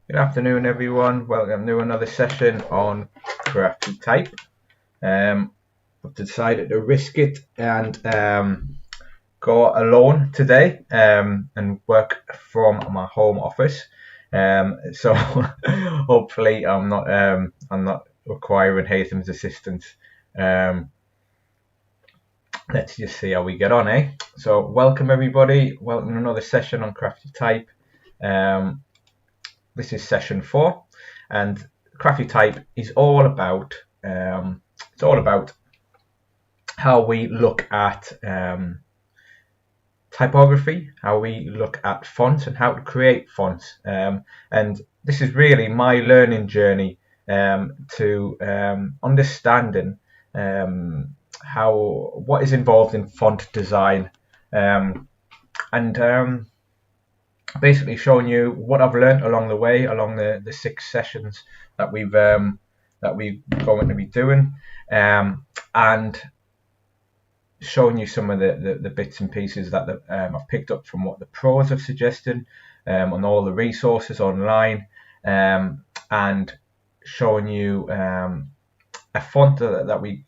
Good afternoon, everyone. Welcome to another session on Crafty Type. I've decided to risk it and go alone today and work from my home office. So hopefully, I'm not requiring Haytham's assistance. Let's just see how we get on, eh? So welcome everybody. Welcome to another session on Crafty Type. This is session 4, and Crafty Type is all about how we look at typography, how we look at fonts, and how to create fonts. And this is really my learning journey to understanding what is involved in font design, and basically showing you what I've learned along the way, along the 6 sessions that we're going to be doing, and showing you some of the bits and pieces that I've picked up from what the pros have suggested on all the resources online, and showing you a font that we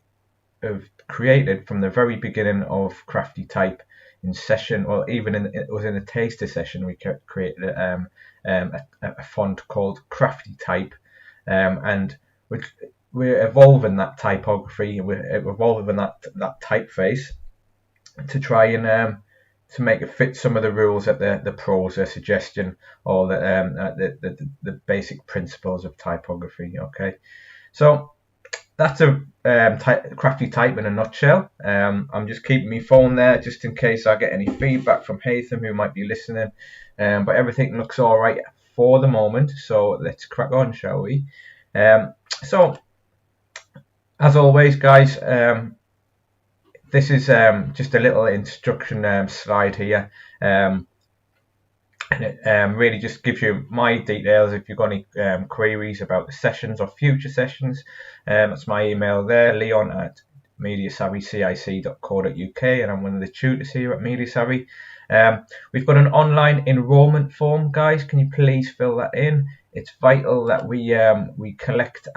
have created from the very beginning of Crafty Type in session, or even it was in a taster session. We created a font called Crafty Type, and we're evolving that typography, we're evolving that typeface to try and to make it fit some of the rules that the pros are suggesting, or the basic principles of typography. Okay, so that's a Crafty Type in a nutshell. I'm just keeping my phone there just in case I get any feedback from Haytham, who might be listening. But everything looks all right for the moment, so let's crack on, shall we? So, as always, guys, this is just a little instruction slide here. And it really just gives you my details if you've got any queries about the sessions or future sessions. That's my email there, leon@mediasavvycic.co.uk, and I'm one of the tutors here at MediaSavvy. We've got an online enrollment form, guys. Can you please fill that in? It's vital that we collect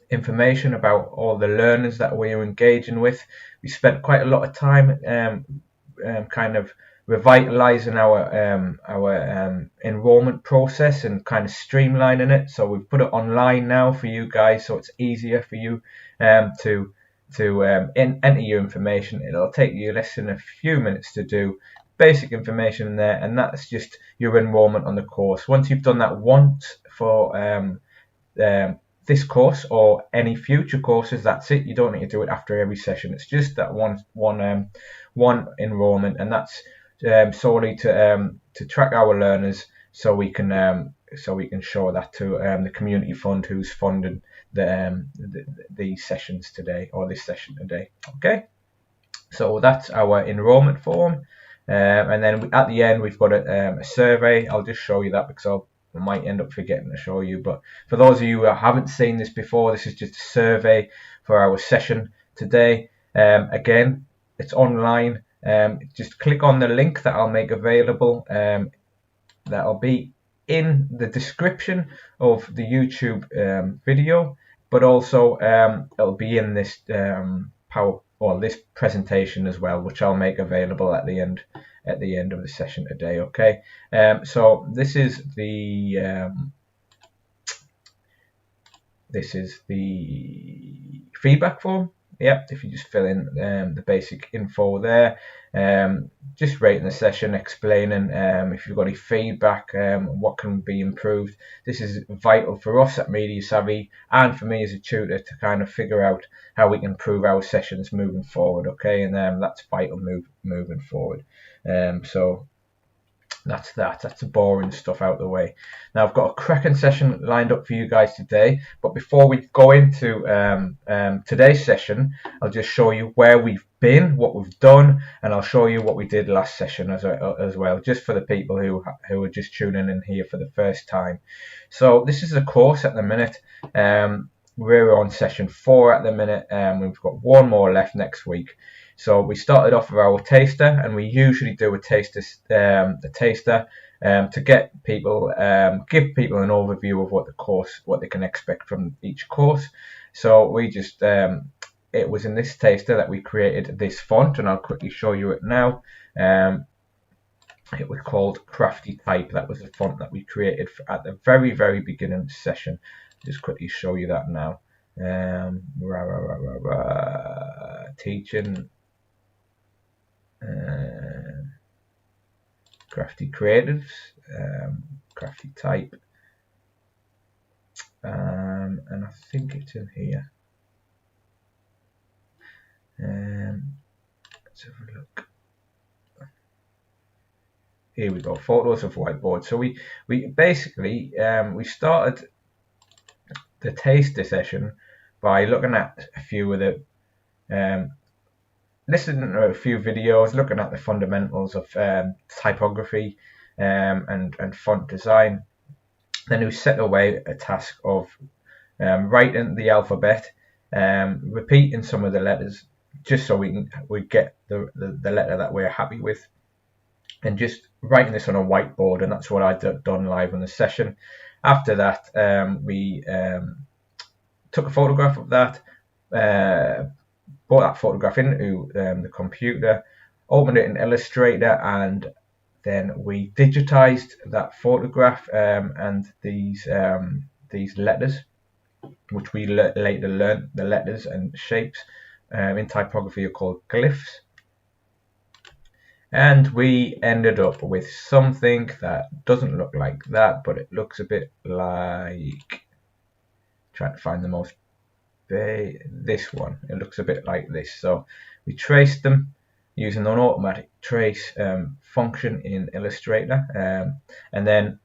information about all the learners that we're engaging with. We spent quite a lot of time kind of revitalizing our enrollment process and kind of streamlining it. So we've put it online now for you guys, so it's easier for you to enter your information. It'll take you less than a few minutes to do. Basic information in there, and that's just your enrollment on the course. Once you've done that once for this course or any future courses, that's it. You don't need to do it after every session. It's just that one enrollment, and that's solely to track our learners, so we can show that to the community fund who's funding these sessions today, or this session today. Okay, so that's our enrollment form, and then at the end we've got a survey. I'll just show you that because I might end up forgetting to show you, but for those of you who haven't seen this before, this is just a survey for our session today. Again, it's online. Just click on the link that I'll make available. That'll be in the description of the YouTube video, but also it'll be in this this presentation as well, which I'll make available at the end of the session today. Okay, so this is the feedback form. Yep, if you just fill in the basic info there, just rating the session, explaining if you've got any feedback, what can be improved. This is vital for us at MediaSavvy and for me as a tutor to kind of figure out how we can improve our sessions moving forward. Okay, and that's vital moving forward. So that's the boring stuff out of the way. Now I've got a cracking session lined up for you guys today, but before we go into today's session, I'll just show you where we've been, what we've done, and I'll show you what we did last session as well, just for the people who are just tuning in here for the first time. So this is a course at the minute. We're on session 4 at the minute, and we've got one more left next week. So we started off with our taster, and we usually do a taster to get people, give people an overview of what they can expect from each course. So we just, it was in this taster that we created this font, and I'll quickly show you it now. It was called Crafty Type. That was the font that we created at the very beginning session. Just quickly show you that now. Teaching Crafty Creatives, Crafty Type, and I think it's in here. Let's have a look. Here we go, photos of whiteboard. So we basically we started the taster session by looking at a few of the listening to a few videos, looking at the fundamentals of typography and font design. Then we set away a task of writing the alphabet, repeating some of the letters, just so we get the letter that we're happy with, and just writing this on a whiteboard. And that's what I done live on the session. After that, we took a photograph of that, brought that photograph into the computer, opened it in Illustrator, and then we digitized that photograph and these letters, which we later learned the letters and shapes in typography are called glyphs. And we ended up with something that doesn't look like that, but it looks a bit like, trying to find the most, this one. It looks a bit like this. So we traced them using an automatic trace function in Illustrator, and then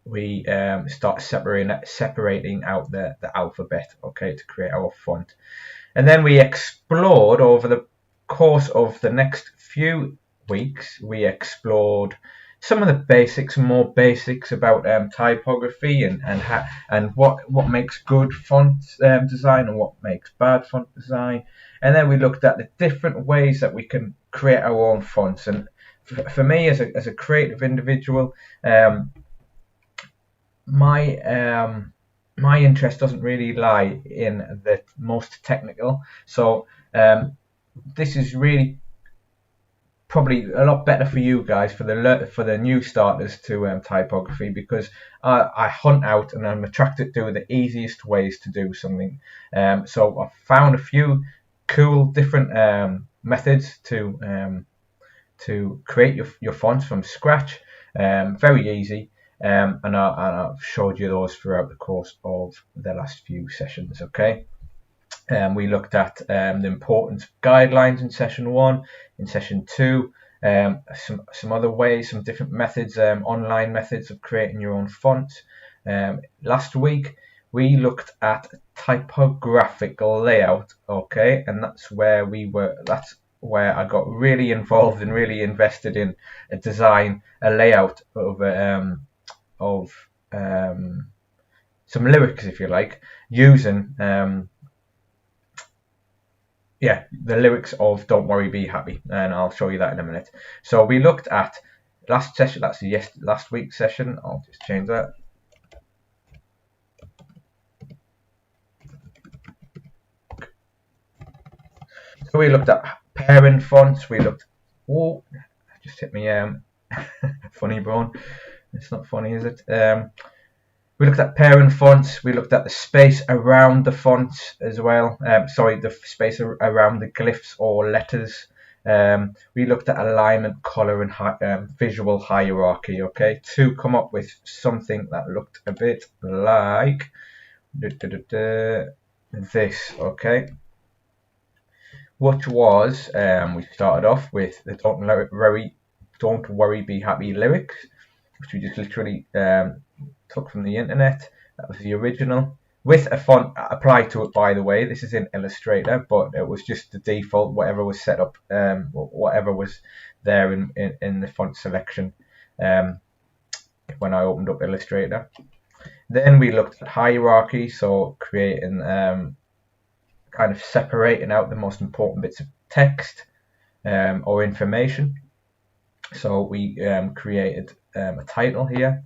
we start separating out the alphabet, okay, to create our font. And then we explored over the course of the next few weeks. We explored some of the basics, more basics about typography and what makes good font design and what makes bad font design. And then we looked at the different ways that we can create our own fonts. And for me, as a creative individual, my interest doesn't really lie in the most technical. So this is really probably a lot better for you guys, for the new starters to typography, because I hunt out and I'm attracted to the easiest ways to do something. So I found a few cool different methods to create your fonts from scratch, very easy. And I've showed you those throughout the course of the last few sessions. Okay. We looked at the importance of guidelines in session 1. In session 2, some other ways, some different methods, online methods of creating your own fonts. Last week we looked at typographical layout, okay, and that's where I got really involved and really invested in a layout of some lyrics, if you like, using the lyrics of Don't Worry, Be Happy, and I'll show you that in a minute. So we looked at last session, that's last week's session. I'll just change that. So we looked at parent fonts. We looked, oh, just hit me funny bone. It's not funny, is it? We looked at parent fonts. We looked at the space around the fonts as well. Sorry, the space around the glyphs or letters. We looked at alignment, color, and visual hierarchy. Okay, to come up with something that looked a bit like this. Okay, which was we started off with the Don't Worry, Be Happy lyrics, which we just literally took from the internet. That was the original, with a font applied to it, by the way. This is in Illustrator, but it was just the default, whatever was set up, whatever was there in the font selection when I opened up Illustrator. Then we looked at hierarchy, so creating kind of separating out the most important bits of text or information. So we created a title here,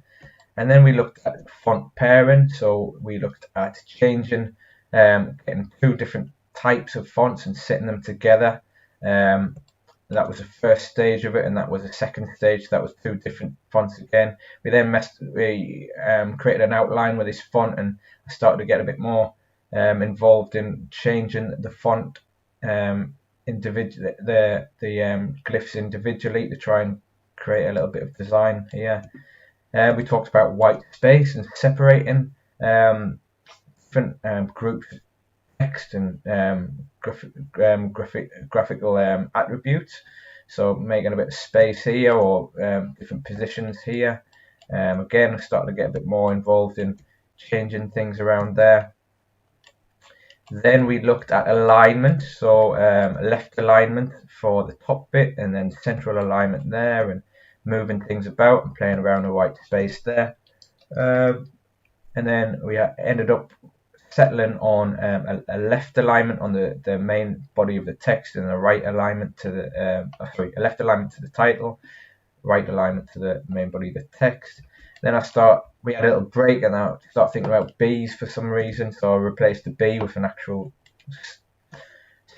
and then we looked at font pairing. So we looked at changing, getting two different types of fonts and setting them together. That was the first stage of it, and that was the second stage. That was two different fonts again. We then created an outline with this font, and I started to get a bit more involved in changing the font the glyphs individually to try and create a little bit of design here. We talked about white space and separating different groups of text and graphical attributes. So making a bit of space here or different positions here. Again, I'm starting to get a bit more involved in changing things around there. Then we looked at alignment, so left alignment for the top bit and then central alignment there, and moving things about and playing around with white space there. And then we ended up settling on a left alignment on the main body of the text and a right alignment to the a left alignment to the title, right alignment to the main body of the text. Then we had a little break, and I started thinking about B's for some reason, so I replaced the B with an actual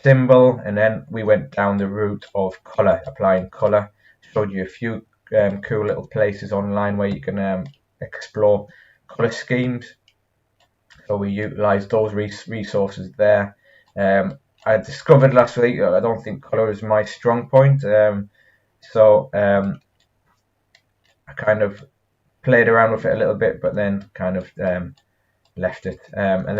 symbol, and then we went down the route of color, applying color. Showed you a few cool little places online where you can explore color schemes. So we utilized those resources there. I discovered last week I don't think color is my strong point, so I kind of played around with it a little bit, but then kind of left it. And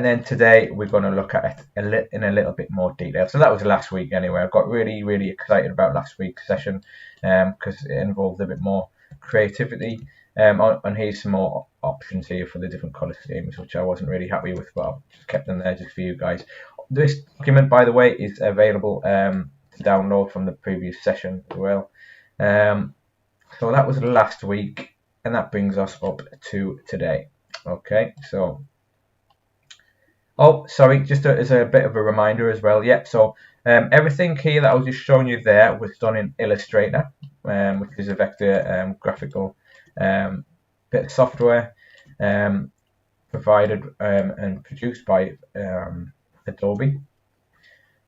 then today we're going to look at it in a little bit more detail. So that was last week anyway. I got really excited about last week's session because it involved a bit more creativity. And here's some more options here for the different color schemes, which I wasn't really happy with, but I've just kept them there just for you guys. This document, by the way, is available to download from the previous session as well. So that was last week, and that brings us up to today. Okay, so sorry, just as a bit of a reminder as well. Yep, so everything here that I was just showing you there was done in Illustrator, which is a vector graphical bit of software provided and produced by Adobe.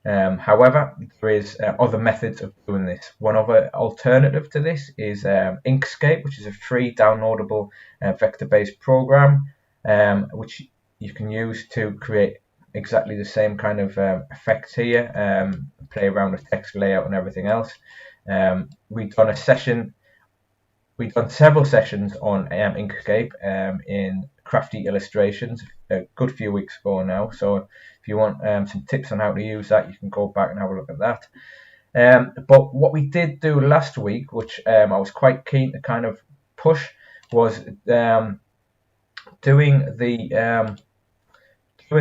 However, there is other methods of doing this. One other alternative to this is Inkscape, which is a free downloadable vector-based program, which you can use to create exactly the same kind of effects here, play around with text layout and everything else. We've done several sessions on Inkscape in Crafty Illustrations a good few weeks ago now. So if you want some tips on how to use that, you can go back and have a look at that. But what we did do last week, which I was quite keen to kind of push, was doing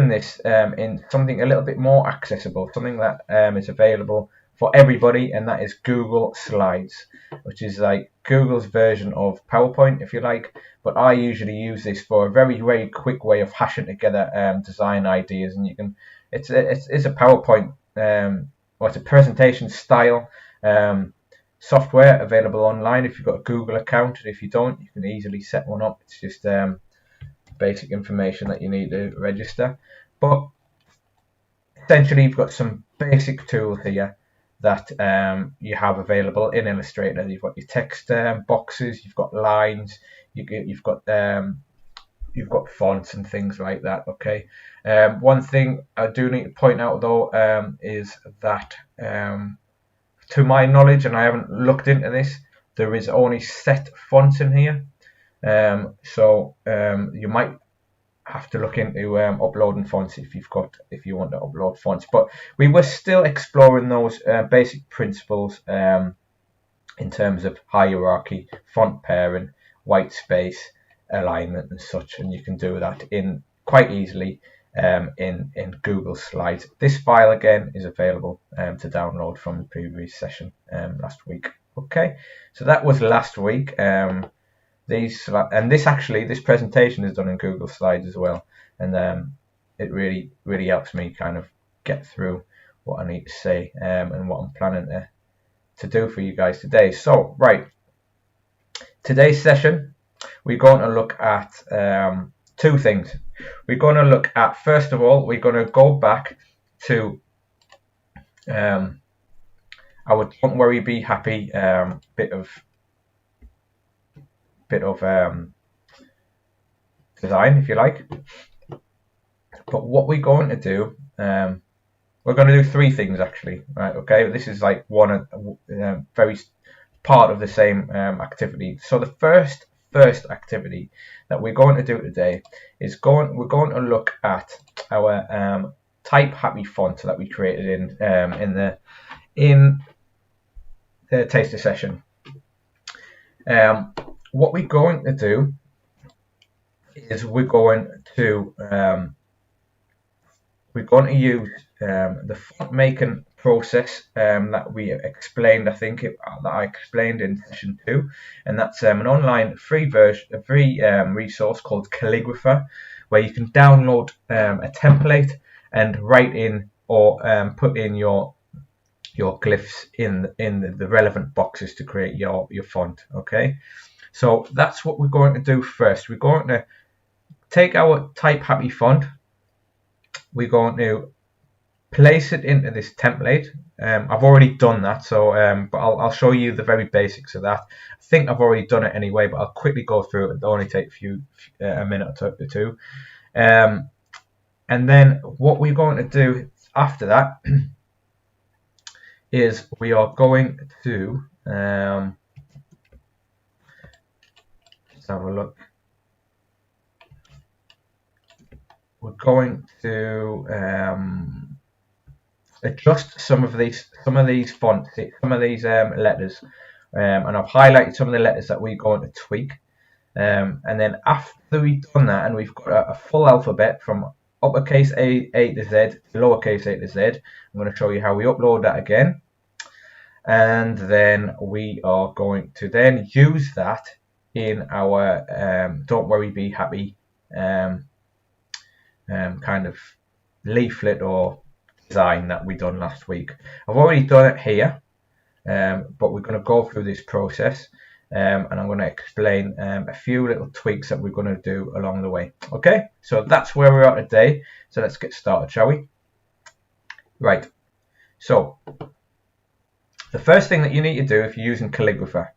this in something a little bit more accessible, something that is available for everybody, and that is Google Slides, which is like Google's version of PowerPoint, if you like. But I usually use this for a very quick way of hashing together design ideas, and you can. It's a PowerPoint, or it's a presentation style software available online if you've got a Google account. If you don't, you can easily set one up. It's just basic information that you need to register. But essentially, you've got some basic tools here that you have available in Illustrator. You've got your text boxes, you've got lines, you've got fonts and things like that. Okay. One thing I do need to point out though is that to my knowledge, and I haven't looked into this, there is only set fonts in here. So you might have to look into uploading fonts if you want to upload fonts. But we were still exploring those basic principles in terms of hierarchy, font pairing, white space, alignment, and such. And you can do that in quite easily in Google Slides. This file again is available to download from the previous session last week. Okay, so that was last week. This presentation is done in Google Slides as well, and it really helps me kind of get through what I need to say and what I'm planning to do for you guys today. So right, today's session we're going to look at two things. We're going to look at, first of all, we're going to go back to our Don't Worry Be Happy bit of design, if you like. But what we're going to do, we're going to do three things actually, right? Okay, this is like one very part of the same activity. So the first activity that we're going to do today is we're going to look at our Type Happy font that we created in the taster session. What we're going to do is we're going to use the font making process that we explained. I think that I explained in session 2, and that's an online free resource called Calligrapher, where you can download a template and write in or put in your glyphs in the relevant boxes to create your font. Okay, so that's what we're going to do first. We're going to take our Type Happy font. We're going to place it into this template. I've already done that, so but I'll show you the very basics of that. I think I've already done it anyway, but I'll quickly go through it. It'll only take a minute or two. And then what we're going to do after that is we are going to let's have a look. We're going to adjust some of these fonts, some of these letters, and I've highlighted some of the letters that we're going to tweak. And then after we've done that, and we've got a full alphabet from uppercase A to Z to lowercase a to Z, I'm going to show you how we upload that again. And then we are going to then use that in our Don't Worry Be Happy kind of leaflet or design that we done last week. I've already done it here, but we're going to go through this process, and I'm going to explain a few little tweaks that we're going to do along the way. Okay, so that's where we're at today. So let's get started, shall we? Right, so the first thing that you need to do if you're using Calligrapher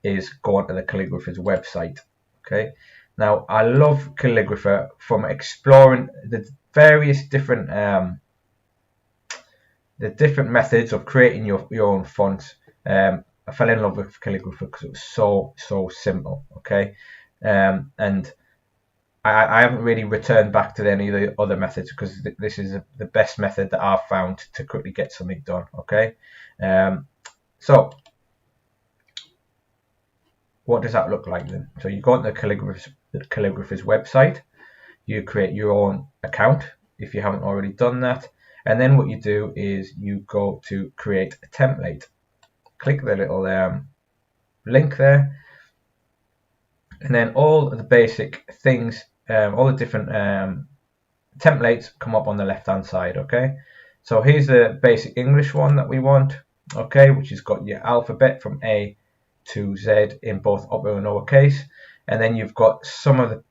is go onto the Calligrapher's website. Okay, now I love Calligrapher from exploring the various different methods of creating your own fonts. I fell in love with Calligrapher because it was so simple. Okay, and I haven't really returned back to any of the other methods because this is the best method that I've found to quickly get something done. Okay, so what does that look like then? So you go on the Calligrapher's website, you create your own account if you haven't already done that, and then what you do is you go to create a template. Click the little link there, and then all the basic things, all the different templates come up on the left hand side. Okay, so here's the basic English one that we want, okay, which has got your alphabet from A to Z in both upper and lowercase, and then you've got some of the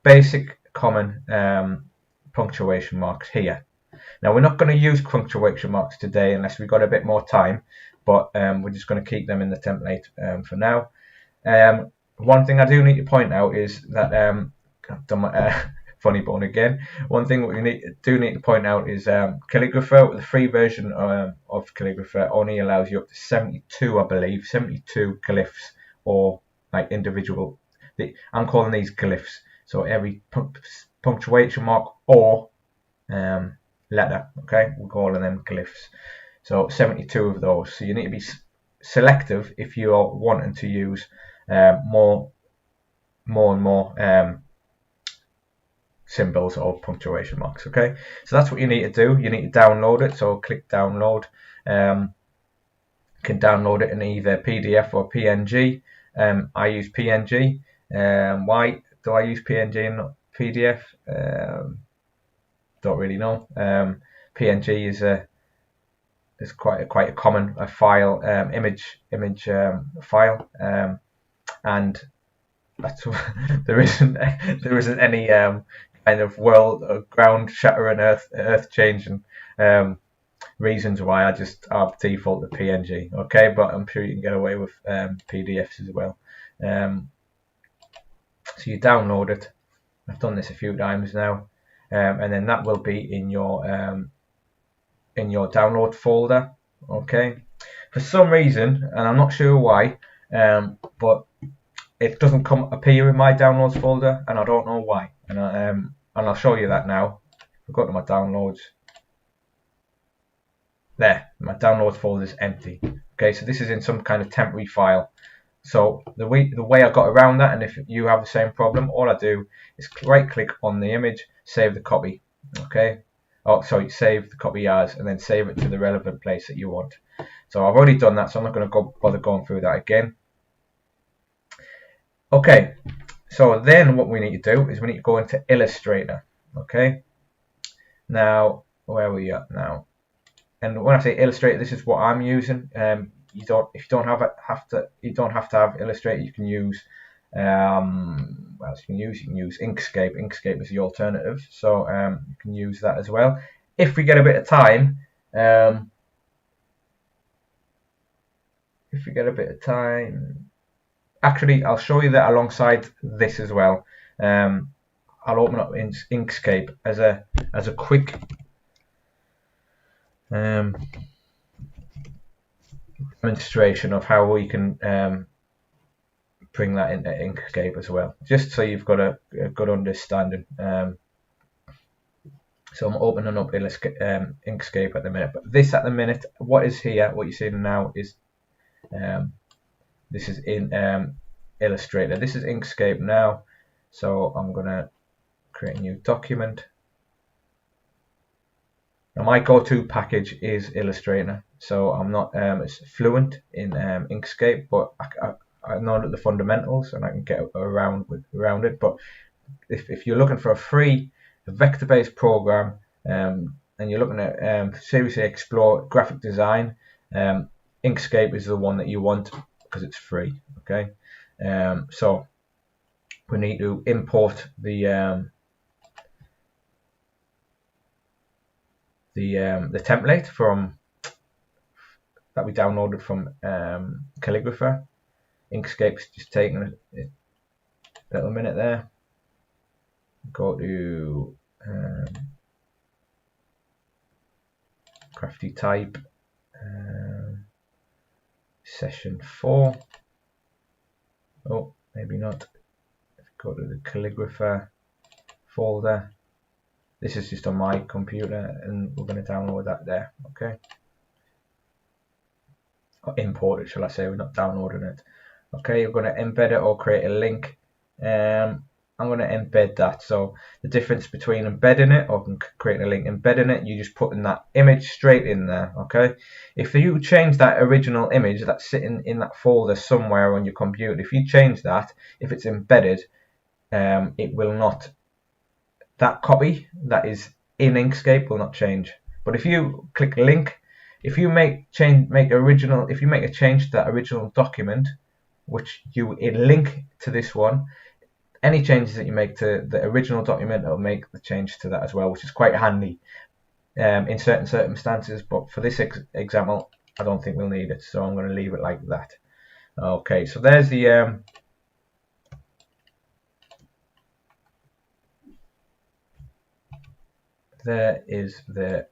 basic common punctuation marks here. Now we're not going to use punctuation marks today unless we've got a bit more time, but we're just going to keep them in the template for now. One thing I do need to point out is that I've done my funny bone again. One thing we do need to point out is Calligrapher, the free version of Calligrapher, only allows you up to 72, I believe, 72 glyphs, or like individual. I'm calling these glyphs. So every punctuation mark or letter, okay, we're calling them glyphs. So 72 of those. So you need to be selective if you're wanting to use more and more symbols or punctuation marks. Okay, so that's what you need to do. You need to download it. So click download. You can download it in either PDF or PNG. I use PNG. Why do I use PNG and not PDF? don't really know. PNG is quite a common file, image file, and that's there isn't any kind of world ground shattering, earth changing reasons why. I just default to PNG. Okay, but I'm sure you can get away with PDFs as well. So you download it. I've done this a few times now, and then that will be in your download folder. Okay, for some reason, and I'm not sure why, but it doesn't appear in my downloads folder, and I don't know why. And I'll show you that now. I'll go to my downloads. There, my downloads folder is empty. Okay, so this is in some kind of temporary file. So the way I got around that, and if you have the same problem, all I do is right click on the image, save the copy. Okay, oh sorry, save the copy as, and then save it to the relevant place that you want. So I've already done that, so I'm not going to bother going through that again. Okay, so then what we need to do is we need to go into Illustrator. Okay, now where are we at now? And when I say Illustrator, this is what I'm using. If you don't have to have Illustrator. You can use what else you can use Inkscape. Inkscape is the alternative, so you can use that as well. If we get a bit of time, actually I'll show you that alongside this as well. I'll open up Inkscape as a quick demonstration of how we can bring that into Inkscape as well, just so you've got a good understanding. So I'm opening up Inkscape at the minute, but this at the minute, what is here, what you're seeing now is this is in Illustrator. This is Inkscape now, so I'm gonna create a new document. Now my go-to package is Illustrator, so I'm not as fluent in Inkscape, but I know the fundamentals and I can get around it. But if you're looking for a free vector-based program and you're looking at seriously explore graphic design, Inkscape is the one that you want because it's free. Okay, so we need to import the template from that we downloaded from Calligrapher. Inkscape's just taking a little minute there. Go to Crafty Type, session 4. Oh, maybe not. Go to the Calligrapher folder. This is just on my computer, and we're going to download that there. Okay, or import it, shall I say? We're not downloading it. Okay, you're going to embed it or create a link. I'm going to embed that. So the difference between embedding it or creating a link, embedding it, you just put in that image straight in there. Okay, if you change that original image that's sitting in that folder somewhere on your computer, if you change that, if it's embedded, it will not. That copy that is in Inkscape will not change. But if you click link, if you make a change to that original document, which you link to this one, any changes that you make to the original document will make the change to that as well, which is quite handy in certain circumstances. But for this example, I don't think we'll need it, so I'm going to leave it like that. Okay, so there's the there is the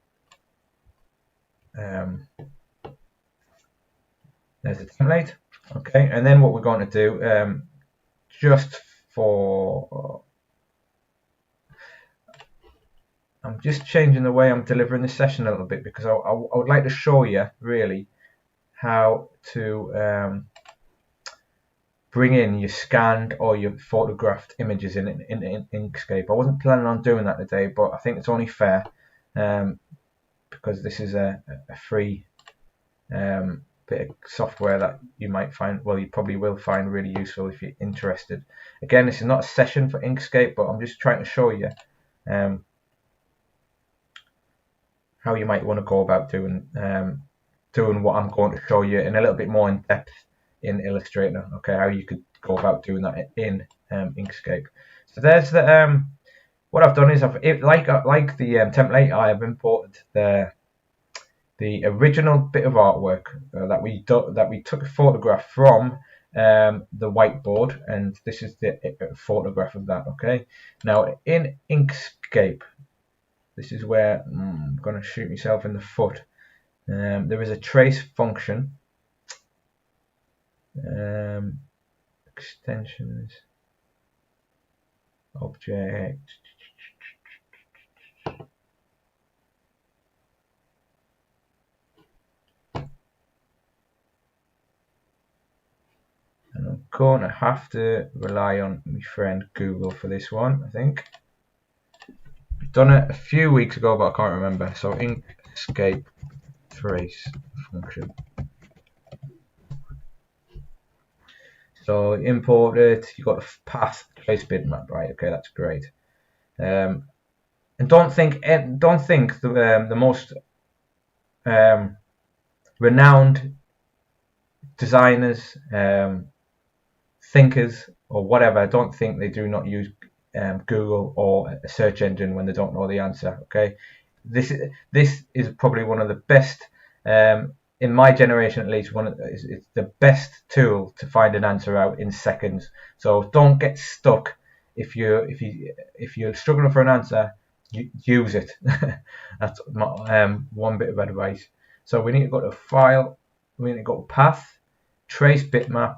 there's the template. Okay, and then what we're going to do, just for I'm just changing the way I'm delivering this session a little bit, because I would like to show you really how to bring in your scanned or your photographed images in Inkscape. I wasn't planning on doing that today, but I think it's only fair because this is a free bit of software that you might find, well, you probably will find really useful if you're interested. Again, this is not a session for Inkscape, but I'm just trying to show you how you might want to go about doing doing what I'm going to show you in a little bit more in depth in Illustrator. Okay, how you could go about doing that in Inkscape. So there's the what I've done is like the template, I have imported the original bit of artwork that we took a photograph from the whiteboard, and this is the photograph of that. Okay, now in Inkscape, this is where I'm going to shoot myself in the foot. There is a trace function, extensions, object. And I'm going to have to rely on my friend Google for this one, I think. I've done it a few weeks ago, but I can't remember. So Inkscape trace function. So import it, you've got a path trace bitmap, right? Okay, that's great. And don't think the most renowned designers, thinkers, or whatever, don't think they do not use Google or a search engine when they don't know the answer. Okay, this is probably one of the best in my generation, at least. It's the best tool to find an answer out in seconds. So don't get stuck if you're struggling for an answer. Use it. That's my, one bit of advice. So we need to go to File. We need to go to Path, Trace Bitmap.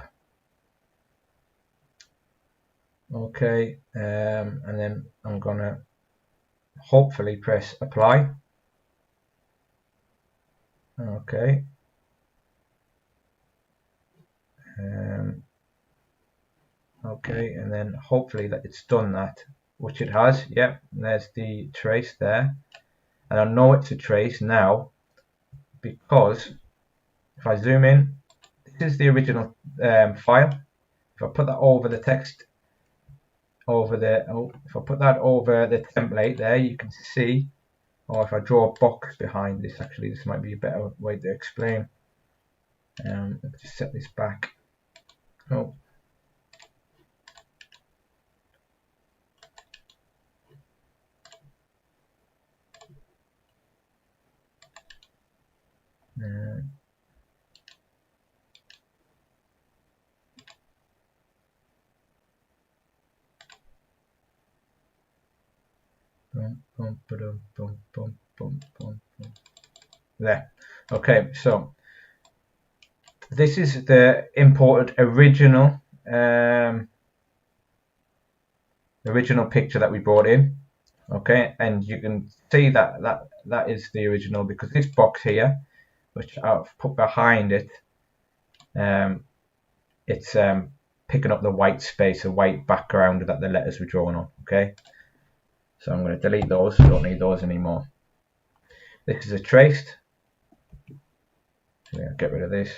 Okay, and then I'm gonna hopefully press Apply. Okay. Okay, and then hopefully that it's done that, which it has. Yep, there's the trace there, and I know it's a trace now because if I zoom in, this is the original file. If I put that over the text, if I put that over the template there, you can see. Or if I draw a box behind this, actually, this might be a better way to explain. Let's just set this back. Oh. There. Okay, so this is the imported original picture that we brought in. Okay, and you can see that is the original because this box here, which I've put behind it, it's picking up the white space, the white background that the letters were drawn on. Okay, so I'm going to delete those. Don't need those anymore. This is a traced. So get rid of this.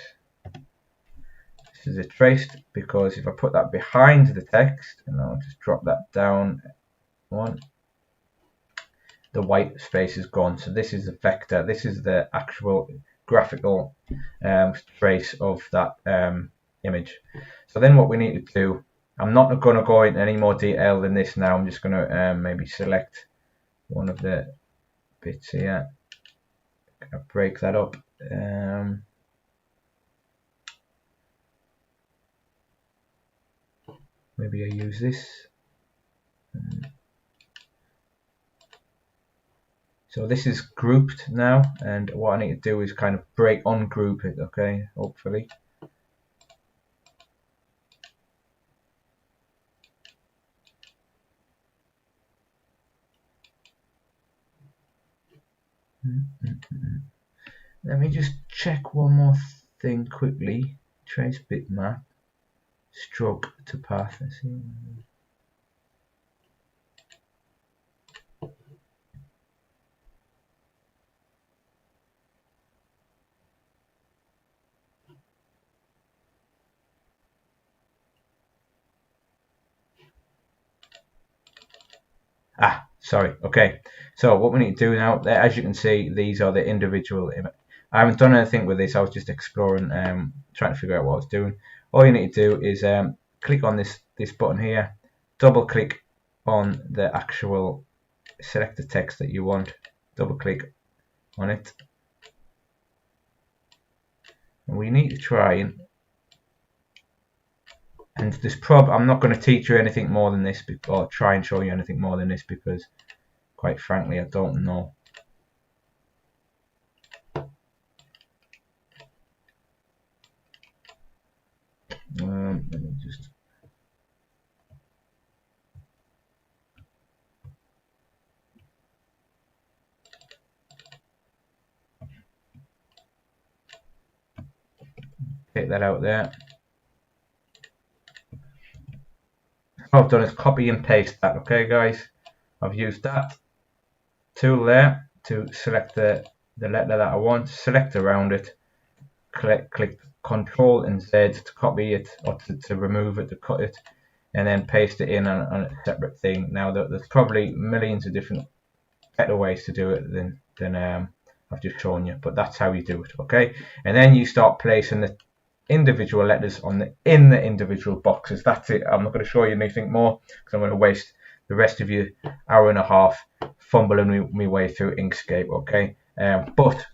This is a traced because if I put that behind the text, and I'll just drop that down one, the white space is gone. So this is the vector. This is the actual graphical trace of that image. So then what we need to do, I'm not going to go into any more detail than this now. I'm just going to maybe select one of the bits here. I'll break that up. Maybe I use this. So this is grouped now, and what I need to do is kind of ungroup it, okay, hopefully. Let me just check one more thing quickly. Trace bitmap, stroke to path. Let's see. Sorry. Okay. So what we need to do now, as you can see, these are the individual. I haven't done anything with this. I was just exploring, trying to figure out what I was doing. All you need to do is click on this button here, double click on the actual, select the text that you want, double click on it, and we need to try and this I'm not going to teach you anything more than this, or try and show you anything more than this, because quite frankly I don't know. Let me just take that out there. What I've done is copy and paste that. Okay guys, I've used that tool there to select the letter that I want, select around it, click Control and Z to copy it, or to remove it, to cut it, and then paste it in on a separate thing. Now there's probably millions of different better ways to do it than I've just shown you, but that's how you do it. Okay, and then you start placing the individual letters in the individual boxes. That's it. I'm not going to show you anything more because I'm going to waste the rest of your hour and a half fumbling my way through Inkscape. Okay, but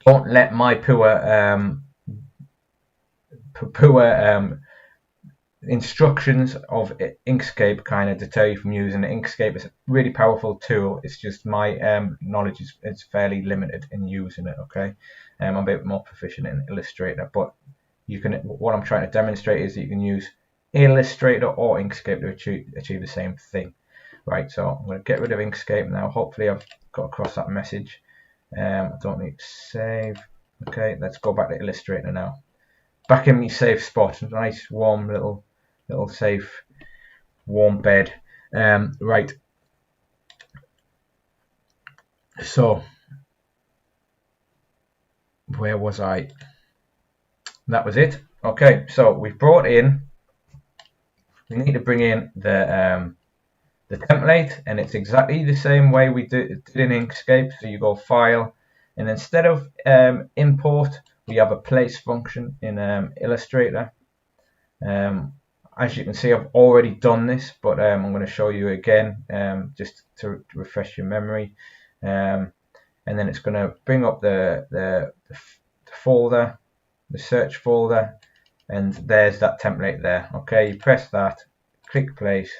don't let my poor instructions of Inkscape kind of deter you from using it. Inkscape is a really powerful tool. It's just my knowledge is fairly limited in using it. Okay, I'm a bit more proficient in Illustrator, but you can. What I'm trying to demonstrate is that you can use Illustrator or Inkscape to achieve the same thing. Right, so I'm going to get rid of Inkscape now. Hopefully I've got across that message. I don't need to save. Okay, let's go back to Illustrator now. Back in my safe spot, nice warm little safe warm bed. Right, so where was I? That was it. Okay, so we've brought in, we need to bring in the template, and it's exactly the same way we did in Inkscape. So you go File, and instead of import, we have a place function in Illustrator. As you can see, I've already done this, but I'm going to show you again just to refresh your memory. And then it's going to bring up the folder, the search folder, and there's that template there. Okay, you press that, click place,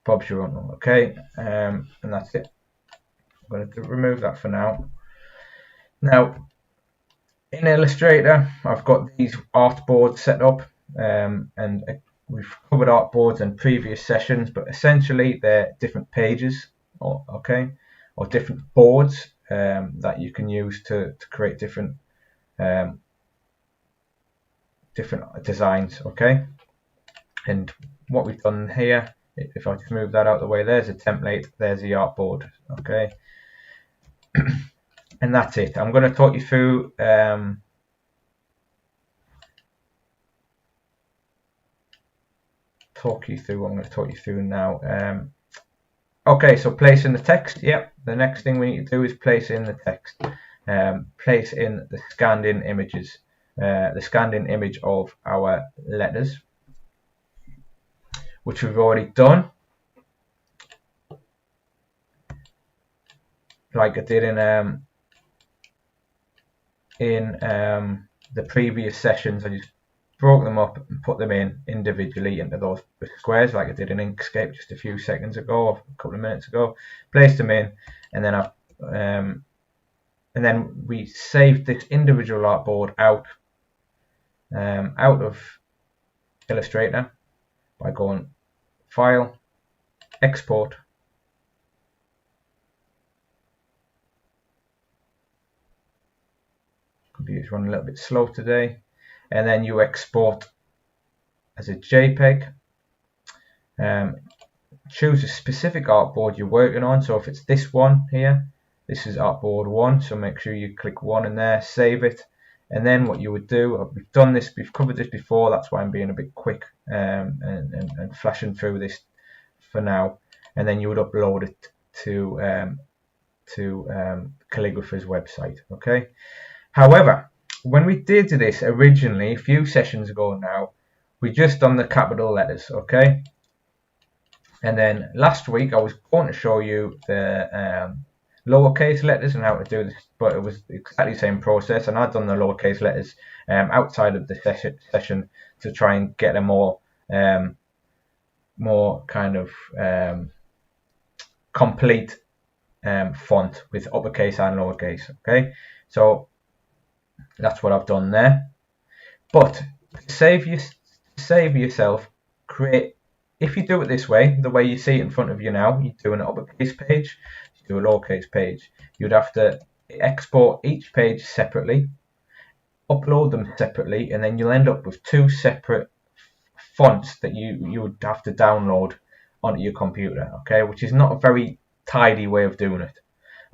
Bob's your uncle. Okay, and that's it. I'm going to remove that for now. Now, in Illustrator, I've got these artboards set up, and we've covered artboards in previous sessions, but essentially they're different pages, or different boards that you can use to create different designs. Okay, and what we've done here, if I just move that out of the way, there's a template, there's the artboard. Okay. And that's it. I'm going to talk you through I'm going to talk you through now. Okay, so place in the text. Yep, the next thing we need to do is place in the text. Place in the scanned in images, the scanned in image of our letters, which we've already done, like I did in the previous sessions. I just broke them up and put them in individually into those squares, like I did in Inkscape just a few seconds ago, or a couple of minutes ago. Placed them in, and then we saved this individual artboard out of Illustrator by going File, Export. Computer's running a little bit slow today. And then you export as a JPEG. Choose a specific artboard you're working on. So if it's this one here, this is artboard 1. So make sure you click 1 in there, save it. And then what you would do, we've done this, we've covered this before, that's why I'm being a bit quick and flashing through this for now. and then you would upload it to Calligrapher's website. Okay. However, when we did this originally a few sessions ago now, we just done the capital letters. Okay. And then last week I was going to show you the lowercase letters and how to do this, but it was exactly the same process, and I'd done the lowercase letters outside of the session to try and get a more kind of complete font with uppercase and lowercase. Okay, so that's what I've done there. But to save yourself, if you do it this way, the way you see it in front of you now, you do an uppercase page, you do a lowercase page. You'd have to export each page separately, upload them separately, and then you'll end up with two separate fonts that you would have to download onto your computer. Okay, which is not a very tidy way of doing it.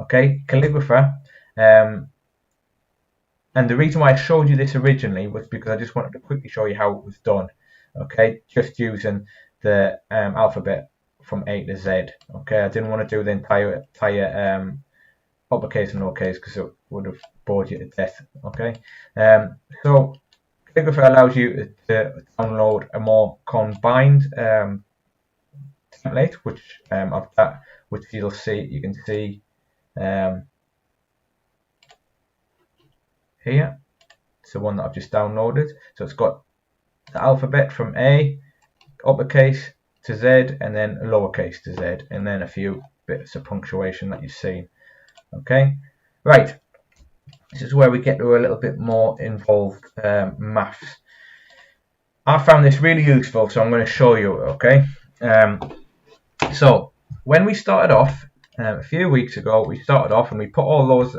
Okay, Calligrapher. And the reason why I showed you this originally was because I just wanted to quickly show you how it was done. Okay, just using the alphabet from A to Z. Okay, I didn't want to do the entire uppercase and lowercase because it would have bored you to death. Okay, so Calligrapher allows you to download a more combined template, which of that, which you can see here. It's the one that I've just downloaded. So it's got the alphabet from A, uppercase to Z, and then lowercase to Z, and then a few bits of punctuation that you've seen. Okay, right. This is where we get to a little bit more involved maths. I found this really useful, so I'm going to show you. Okay, so when we started off a few weeks ago, we started off and we put all those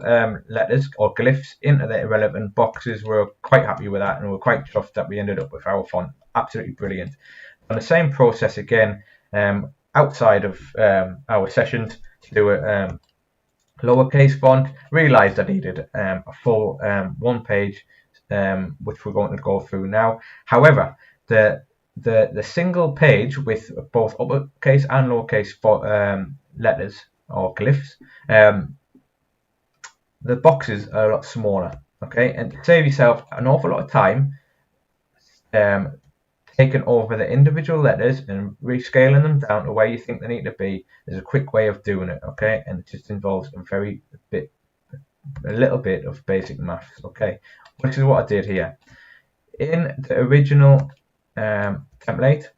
letters or glyphs into the irrelevant boxes. We were quite happy with that, and we were quite chuffed that we ended up with our font. Absolutely brilliant. And the same process again outside of our sessions to do a lowercase font. Realised I needed a full one page, which we're going to go through now. However, the single page with both uppercase and lowercase letters or glyphs, the boxes are a lot smaller. Okay, and to save yourself an awful lot of time, taking over the individual letters and rescaling them down to where you think they need to be is a quick way of doing it. Okay, and it just involves a little bit of basic maths. Okay, which is what I did here. In the original template,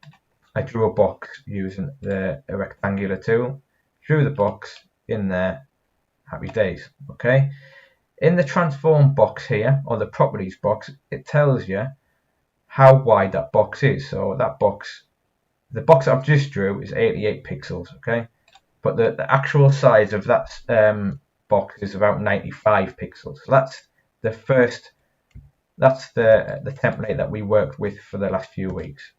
I drew a box using a rectangular tool. Drew the box in there. Happy days. Okay. In the transform box here, or the properties box, it tells you how wide that box is. So that box, the box that I've just drew is 88 pixels. Okay, but the actual size of that box is about 95 pixels. So that's the first. That's the template that we worked with for the last few weeks.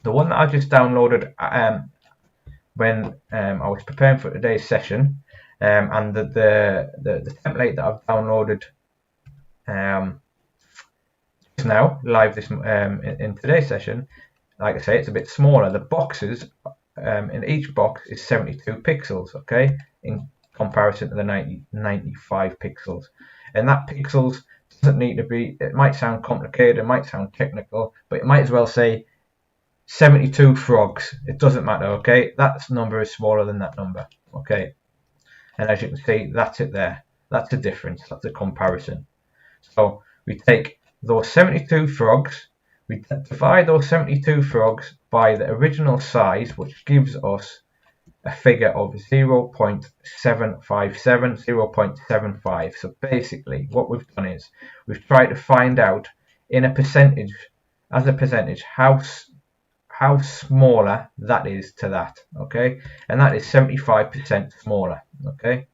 The one that I just downloaded when I was preparing for today's session, and the template that I've downloaded just now live this in today's session, like I say, it's a bit smaller. The boxes in each box is 72 pixels. Okay, in comparison to the 95 pixels, and that pixels doesn't need to be. It might sound complicated, it might sound technical, but it might as well say 72 frogs. It doesn't matter. Okay, that number is smaller than that number. Okay, and as you can see, that's it there. That's the difference. That's a comparison. So we take those 72 frogs, we divide those 72 frogs by the original size, which gives us a figure of 0.757, 0.75. So basically what we've done is we've tried to find out in a percentage, as a percentage, how smaller that is to that. Okay, and that is 75% smaller. Okay,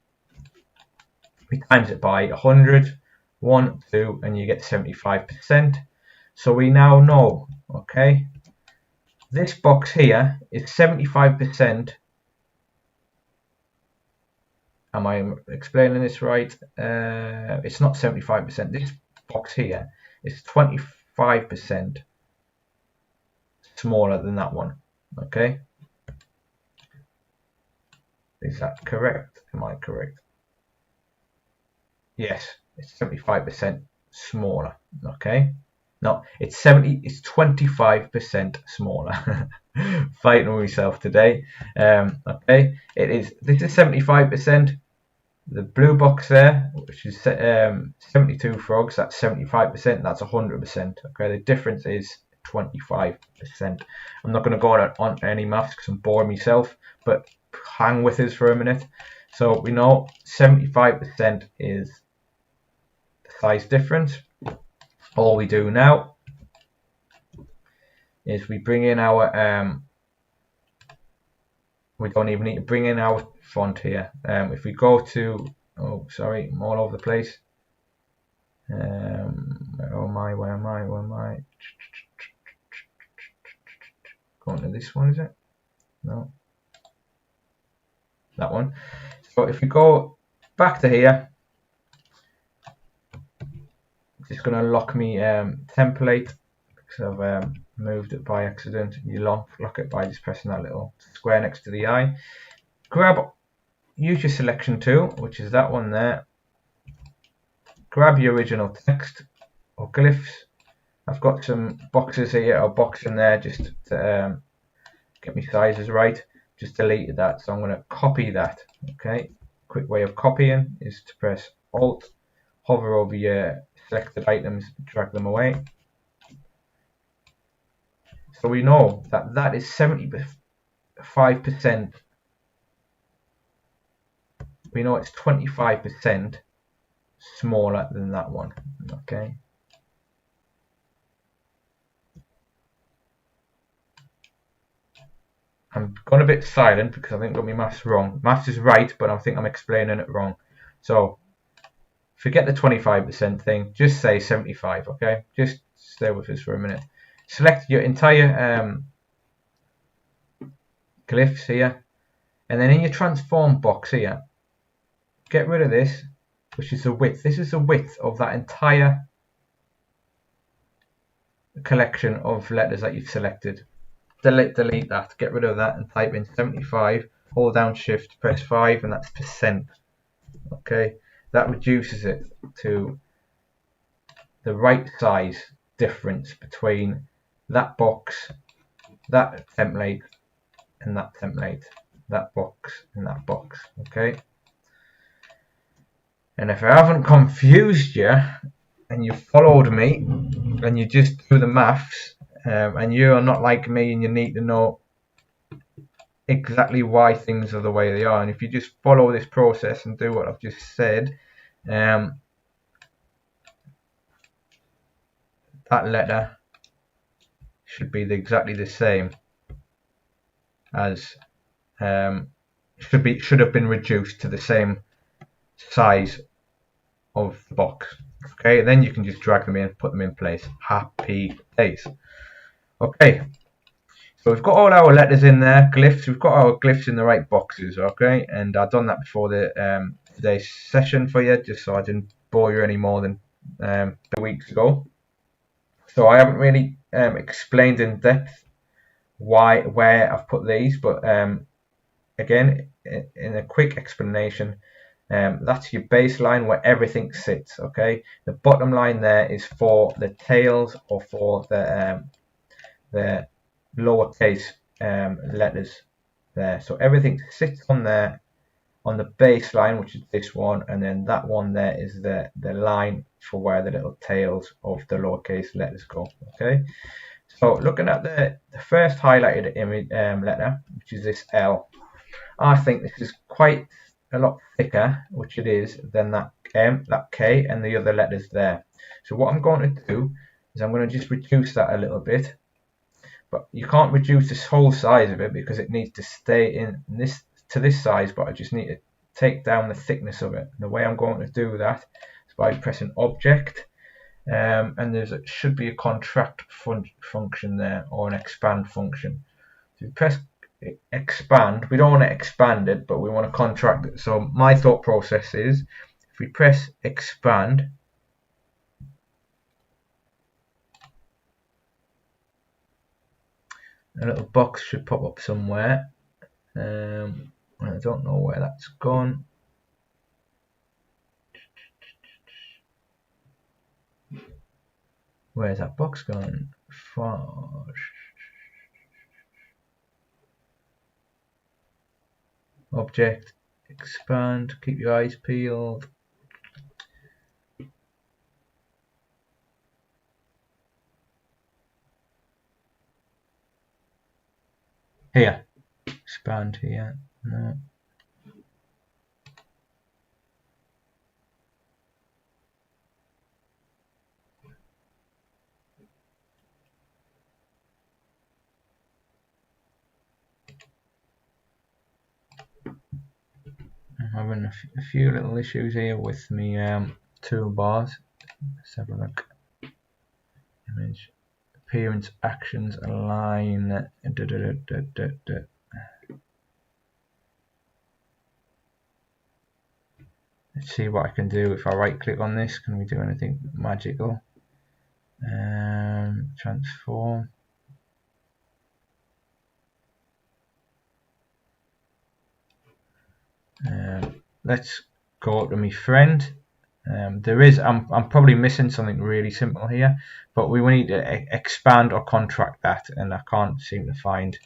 we times it by 100, 1, 2, and you get 75%. So we now know, okay, this box here is 75%. Am I explaining this right? It's not 75%. This box here is 25% smaller than that one. Okay. Is that correct? Am I correct? Yes, it's 75% smaller. Okay. No, it's 25% smaller. Fighting with myself today. Okay, this is 75%. The blue box there, which is 72 frogs, that's 75%, that's 100%. Okay, the difference is 25%. I'm not going to go on any maths because I'm boring myself, but hang with us for a minute. So we know 75% is the size difference. All we do now is we bring in our we don't even need to bring in our font here. If we go to, oh sorry, I'm all over the place. Where am I? Going to this one, is it? No, that one. So if we go back to here, it's just going to lock me template because I've moved it by accident. You lock it by just pressing that little square next to the eye. Use your selection tool, which is that one there. Grab your original text or glyphs. I've got some boxes here, or box in there, just to get my sizes right. Just deleted that, so I'm going to copy that. Okay, quick way of copying is to press Alt, hover over your selected items, drag them away. So we know that that is 75%. We know it's 25% smaller than that one. Okay. I'm gone a bit silent because I think I got my maths wrong. Maths is right, but I think I'm explaining it wrong. So forget the 25% thing. Just say 75. Okay. Just stay with us for a minute. Select your entire glyphs here, and then in your transform box here, get rid of this, which is the width. This is the width of that entire collection of letters that you've selected. Delete that, get rid of that, and type in 75, hold down shift, press 5, and that's percent. Okay, that reduces it to the right size difference between that box, that template, and that template, that box, and that box. Okay, and if I haven't confused you and you followed me and you just do the maths, and you are not like me and you need to know exactly why things are the way they are, and if you just follow this process and do what I've just said, that letter should be exactly the same as should have been reduced to the same size of the box. Okay, then you can just drag them in, put them in place. Happy days. Okay, so we've got all our letters in there, glyphs. We've got our glyphs in the right boxes. Okay, and I've done that before the today's session for you, just so I didn't bore you any more than 2 weeks ago. So I haven't really explained in depth where I've put these, but again, in a quick explanation, that's your baseline where everything sits. Okay, the bottom line there is for the tails or for the lowercase letters there. So everything sits on there on the baseline, which is this one, and then that one there is the line for where the little tails of the lowercase letters go. Okay, so looking at the first highlighted image letter, which is this L, I think this is quite a lot thicker, which it is, than that M, that K, and the other letters there. So what I'm going to do is I'm going to just reduce that a little bit, but you can't reduce this whole size of it because it needs to stay in this to this size, but I just need to take down the thickness of it. And the way I'm going to do that is by pressing Object, and there should be a contract function there, or an expand function. So you press expand. We don't want to expand it, but we want to contract it. So my thought process is, if we press expand, a little box should pop up somewhere. I don't know where that's gone. Where's that box gone? Object, expand, keep your eyes peeled. Here, expand here. No. I'm having a few little issues here with me toolbars. Let's have a look. Image, appearance, actions, align. Let's see what I can do if I right click on this. Can we do anything magical? Transform. Let's go to my friend. I'm probably missing something really simple here, but we need to expand or contract that, and I can't seem to find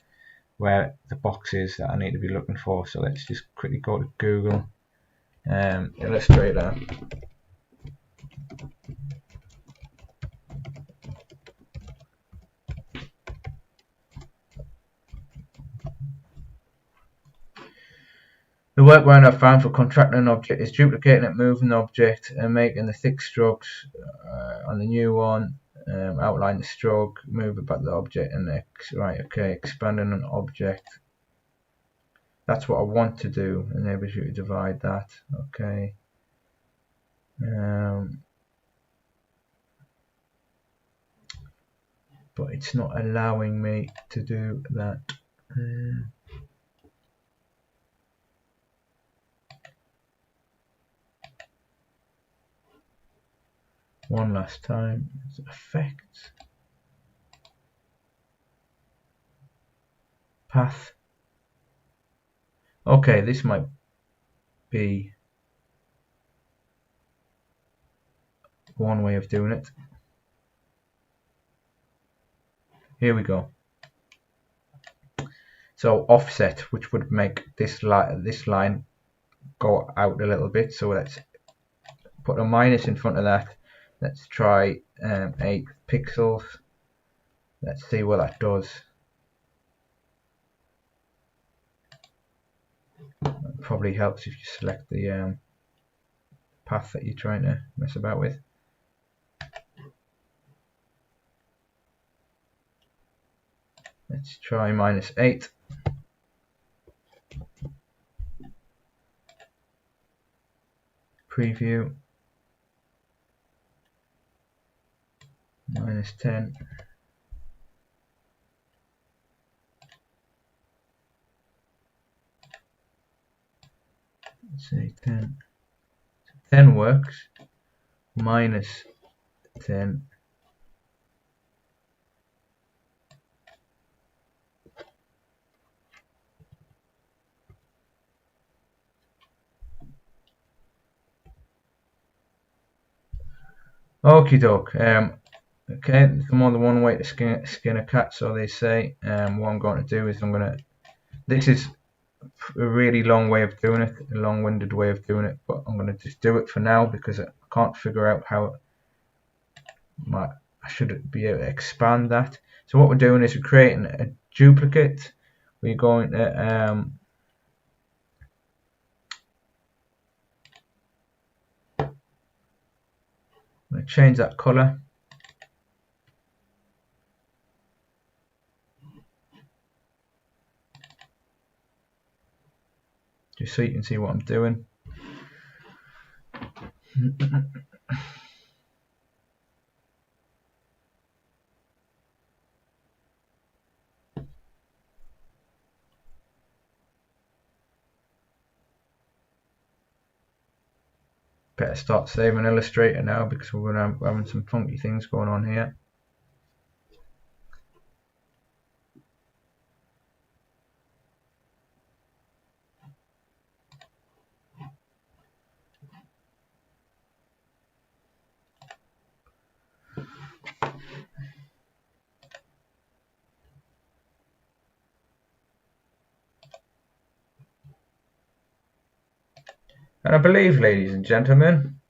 where the box is that I need to be looking for. So let's just quickly go to Google, Illustrator. The workaround I've found for contracting an object is duplicating it, moving the object, and making the thick strokes on the new one. Outline the stroke, move it back to the object, and expanding an object. That's what I want to do. Enables you to divide that. Okay. But it's not allowing me to do that. One last time. It's effects, path. Okay, this might be one way of doing it. Here we go. So offset, which would make this line go out a little bit. So let's put a minus in front of that. Let's try 8 pixels. Let's see what that does. It probably helps if you select the path that you're trying to mess about with. Let's try -8. Preview. -10. Let's say 10. 10 works. -10. Okie doke. Okay, there's more than one way to skin a cat, so they say. What I'm going to do is this is a really long way of doing it, a long-winded way of doing it, but I'm going to just do it for now because I can't figure out how I should be able to expand that. So what we're doing is we're creating a duplicate. We're going to I'm going to change that color. Just so you can see what I'm doing. Better start saving Illustrator now because we're going to having some funky things going on here. And I believe, ladies and gentlemen,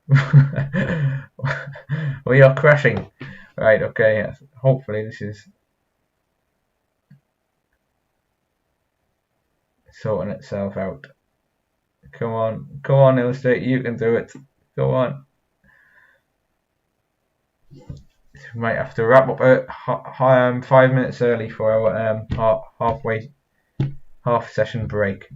we are crashing. Right, okay, hopefully this is sorting itself out. Come on, Illustrator, you can do it. Go on. We might have to wrap up 5 minutes early for our half session break.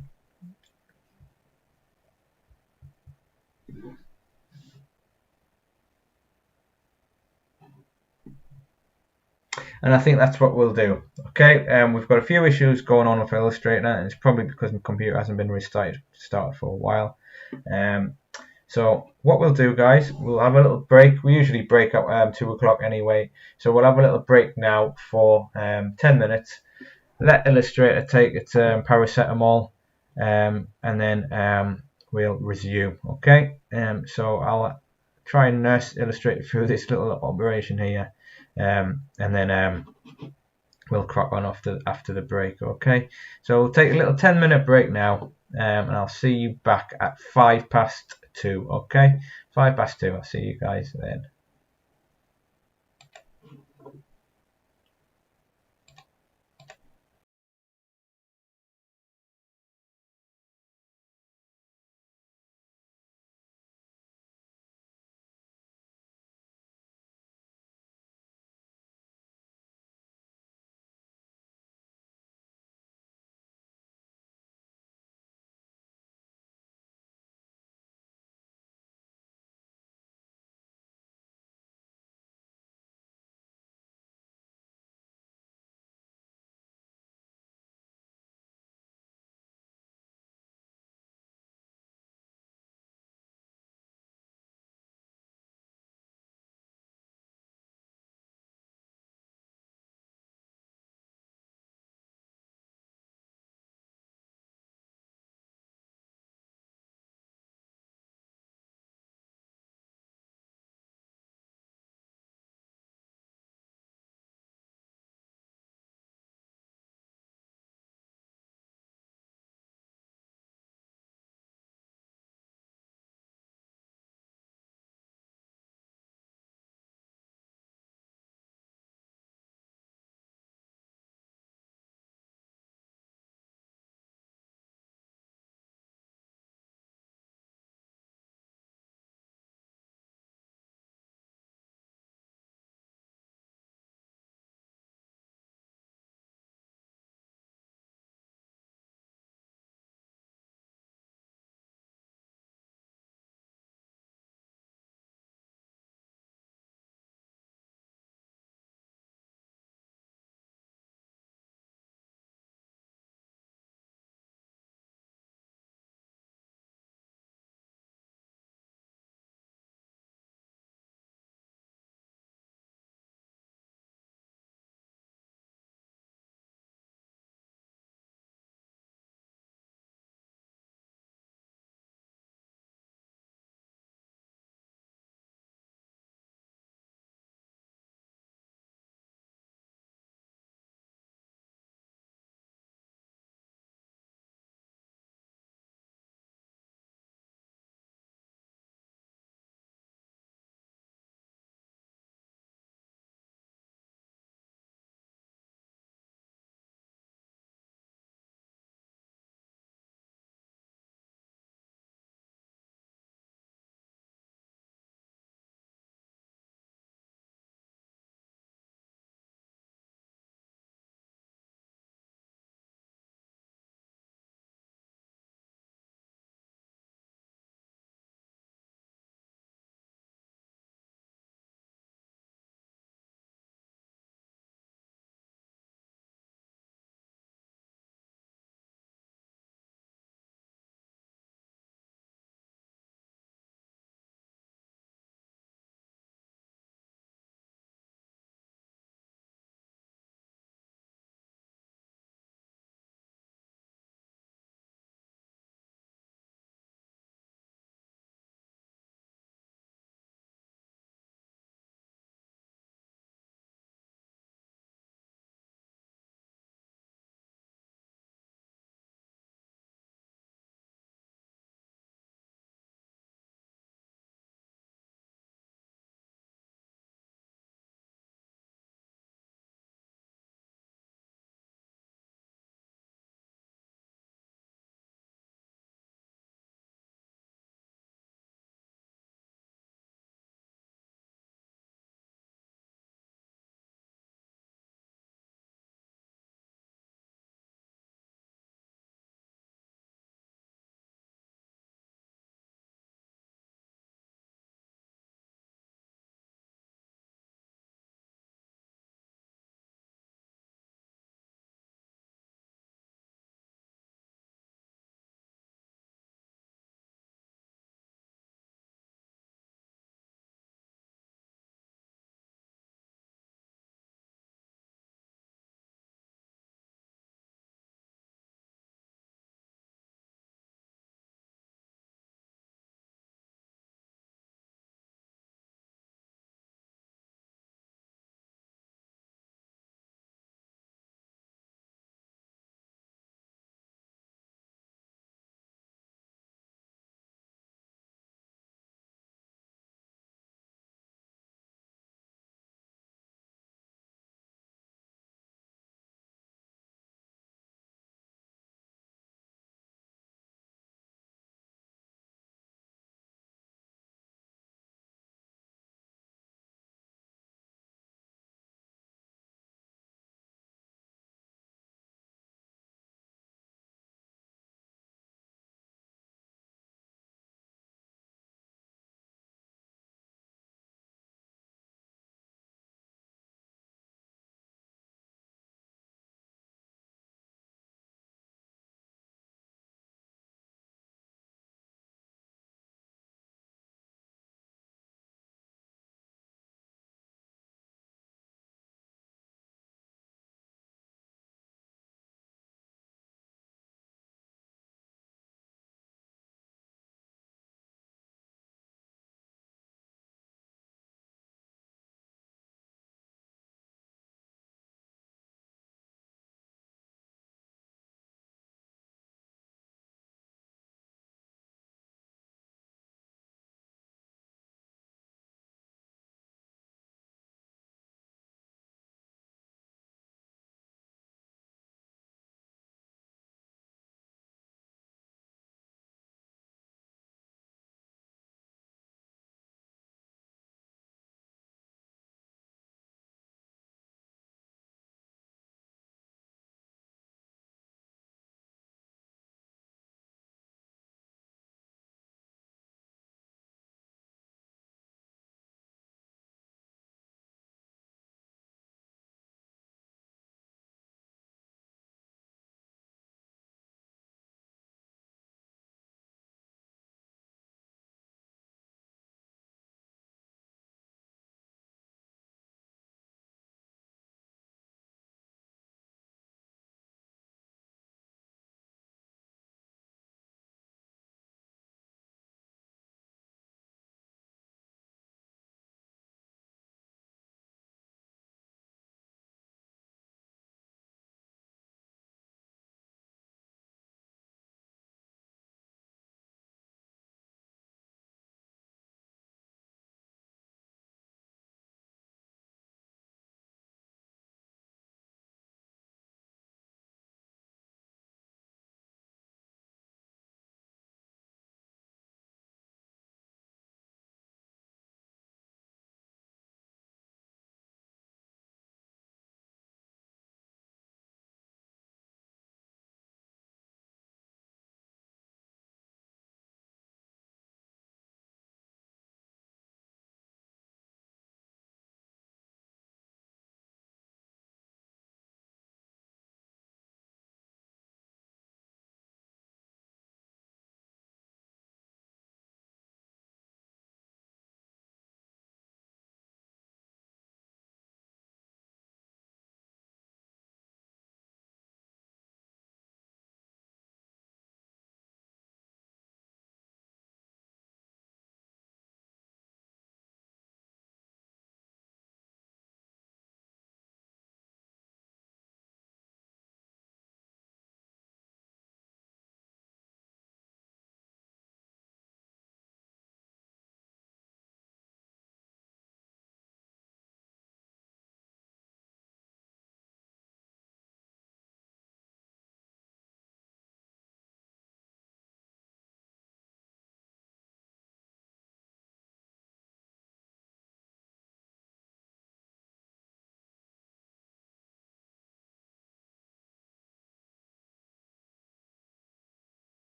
And I think that's what we'll do. Okay, we've got a few issues going on with Illustrator, and it's probably because my computer hasn't been restarted for a while. So what we'll do, guys, we'll have a little break. We usually break at 2 o'clock anyway, so we'll have a little break now for 10 minutes. Let Illustrator take its paracetamol, and then we'll resume. Okay, so I'll try and nurse Illustrator through this little operation here, and then we'll crack on after the break. Okay, so we'll take a little 10-minute break now, and I'll see you back at 2:05. Okay, 2:05. I'll see you guys then.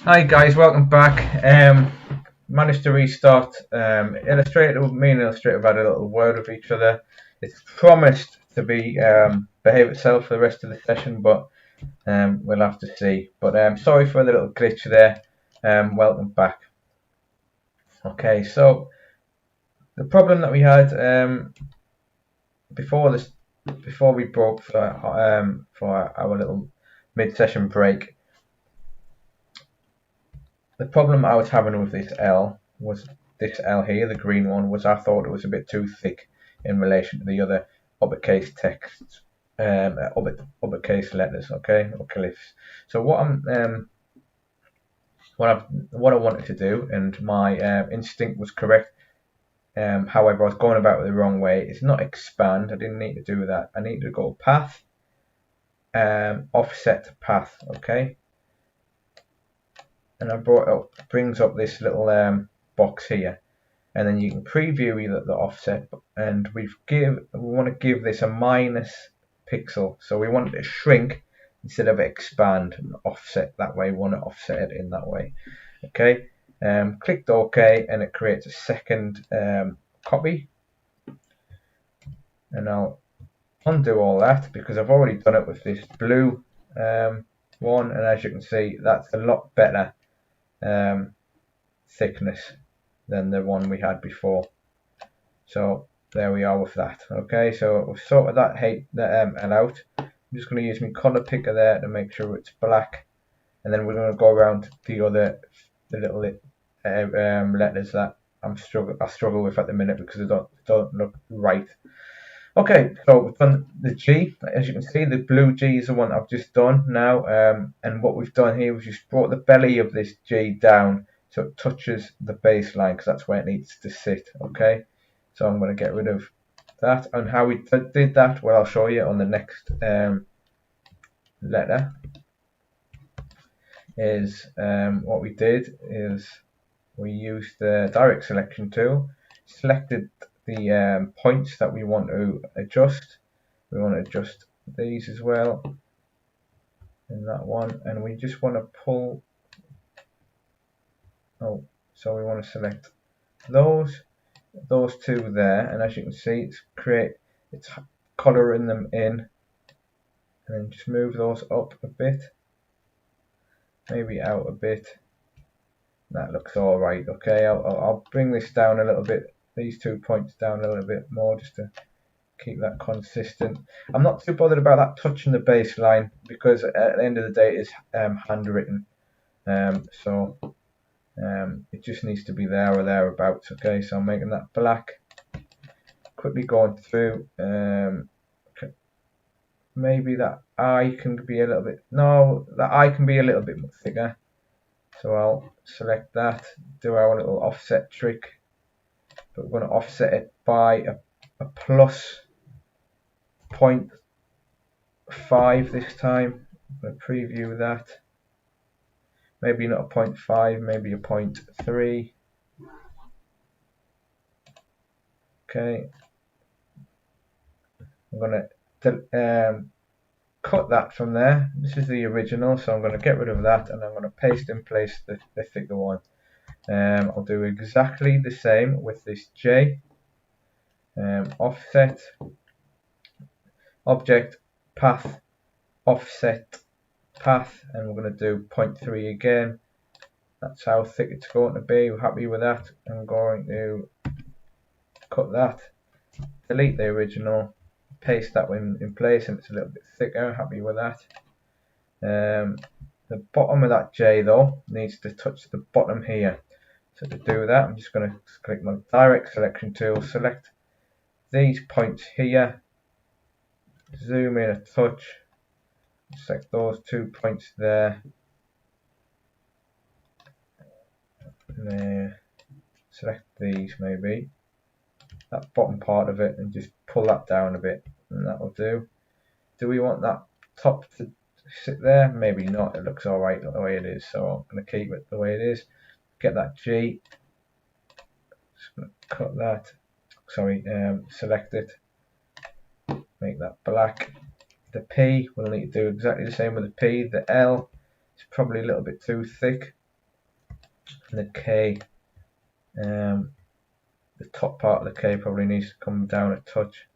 Hi guys, welcome back. Managed to restart Illustrator. Me and Illustrator have had a little word with each other. It's promised to be behave itself for the rest of the session, but we'll have to see. But sorry for the little glitch there. Welcome back. Okay, so the problem that we had before we broke for our little mid-session break. The problem I was having with this L was this L here, the green one, was I thought it was a bit too thick in relation to the other uppercase texts, uppercase letters, okay, or glyphs. So what I wanted to do, and my instinct was correct. However, I was going about it the wrong way. It's not expand. I didn't need to do that. I need to go path, offset path, okay. And I brings up this little box here, and then you can preview the offset, and we want to give this a minus pixel, so we want it to shrink instead of expand and offset that way. We want to offset it in that way. Okay, clicked OK, and it creates a second copy, and I'll undo all that because I've already done it with this blue one, and as you can see, that's a lot better thickness than the one we had before. So there we are with that. Okay, so we've sorted that L out. I'm just going to use my color picker there to make sure it's black, and then we're going to go around the little letters that I struggle with at the minute because they don't look right. Okay, so we've done the G. As you can see, the blue G is the one I've just done now. And what we've done here was just brought the belly of this G down so it touches the baseline, because that's where it needs to sit. Okay, so I'm going to get rid of that. And how we did that, well, I'll show you on the next letter. Is what we did is we used the direct selection tool, selected the points that we want to adjust. We want to adjust these as well in that one, and we just want to pull. So we want to select those two there, and as you can see, it's colouring them in, and then just move those up a bit, maybe out a bit. That looks all right. Okay, I'll bring this down a little bit. These 2 points down a little bit more just to keep that consistent. I'm not too bothered about that touching the baseline because at the end of the day it's handwritten, so it just needs to be there or thereabouts. Okay, so I'm making that black. Quickly going through. Maybe that eye can be a little bit. No, that eye can be a little bit thicker. So I'll select that. Do our little offset trick. But we're going to offset it by a plus 0.5 this time. I'm going to preview that. Maybe not a 0.5, maybe a 0.3. Okay. I'm going to cut that from there. This is the original, so I'm going to get rid of that, and I'm going to paste in place the thicker one. I'll do exactly the same with this J. Offset, object, path, offset, path, and we're going to do 0.3 again. That's how thick it's going to be. We're happy with that. I'm going to cut that, delete the original, paste that one in place, and it's a little bit thicker. Happy with that. The bottom of that J though needs to touch the bottom here. So to do that, I'm just going to click my direct selection tool, select these points here, zoom in a touch, select those 2 points there, and then select these, maybe that bottom part of it, and just pull that down a bit, and that will do. Do we want that top to sit there? Maybe not. It looks alright the way it is, so I'm going to keep it the way it is. Get that G, just going to cut that, select it, make that black. The P, we'll need to do exactly the same with the P. The L is probably a little bit too thick, And the K, the top part of the K probably needs to come down a touch.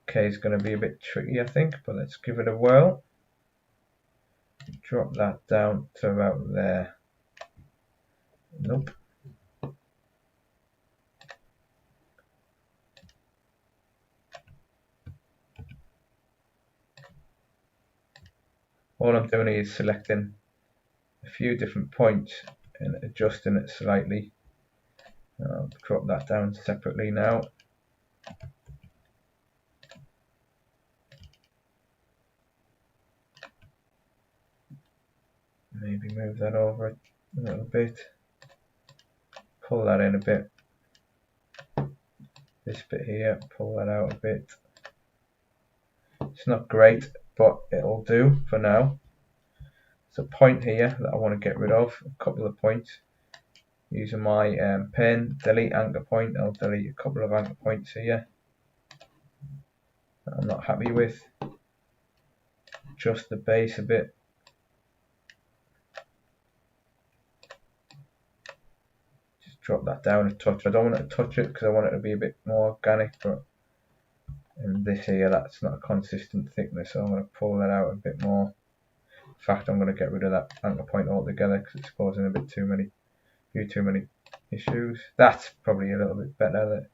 K is going to be a bit tricky, I think, but let's give it a whirl. Drop that down to about there. Nope. All I'm doing is selecting a few different points and adjusting it slightly. I'll drop that down separately now. Maybe move that over a little bit. Pull that in a bit. This bit here, pull that out a bit. It's not great, but it'll do for now. There's a point here that I want to get rid of, a couple of points. Using my pen, delete anchor point, I'll delete a couple of anchor points here that I'm not happy with. Adjust the base a bit. Just drop that down a touch. I don't want it to touch it because I want it to be a bit more organic, but in this here, that's not a consistent thickness, so I'm going to pull that out a bit more. In fact, I'm going to get rid of that anchor point altogether because it's causing a bit too many issues. That's probably a little bit better.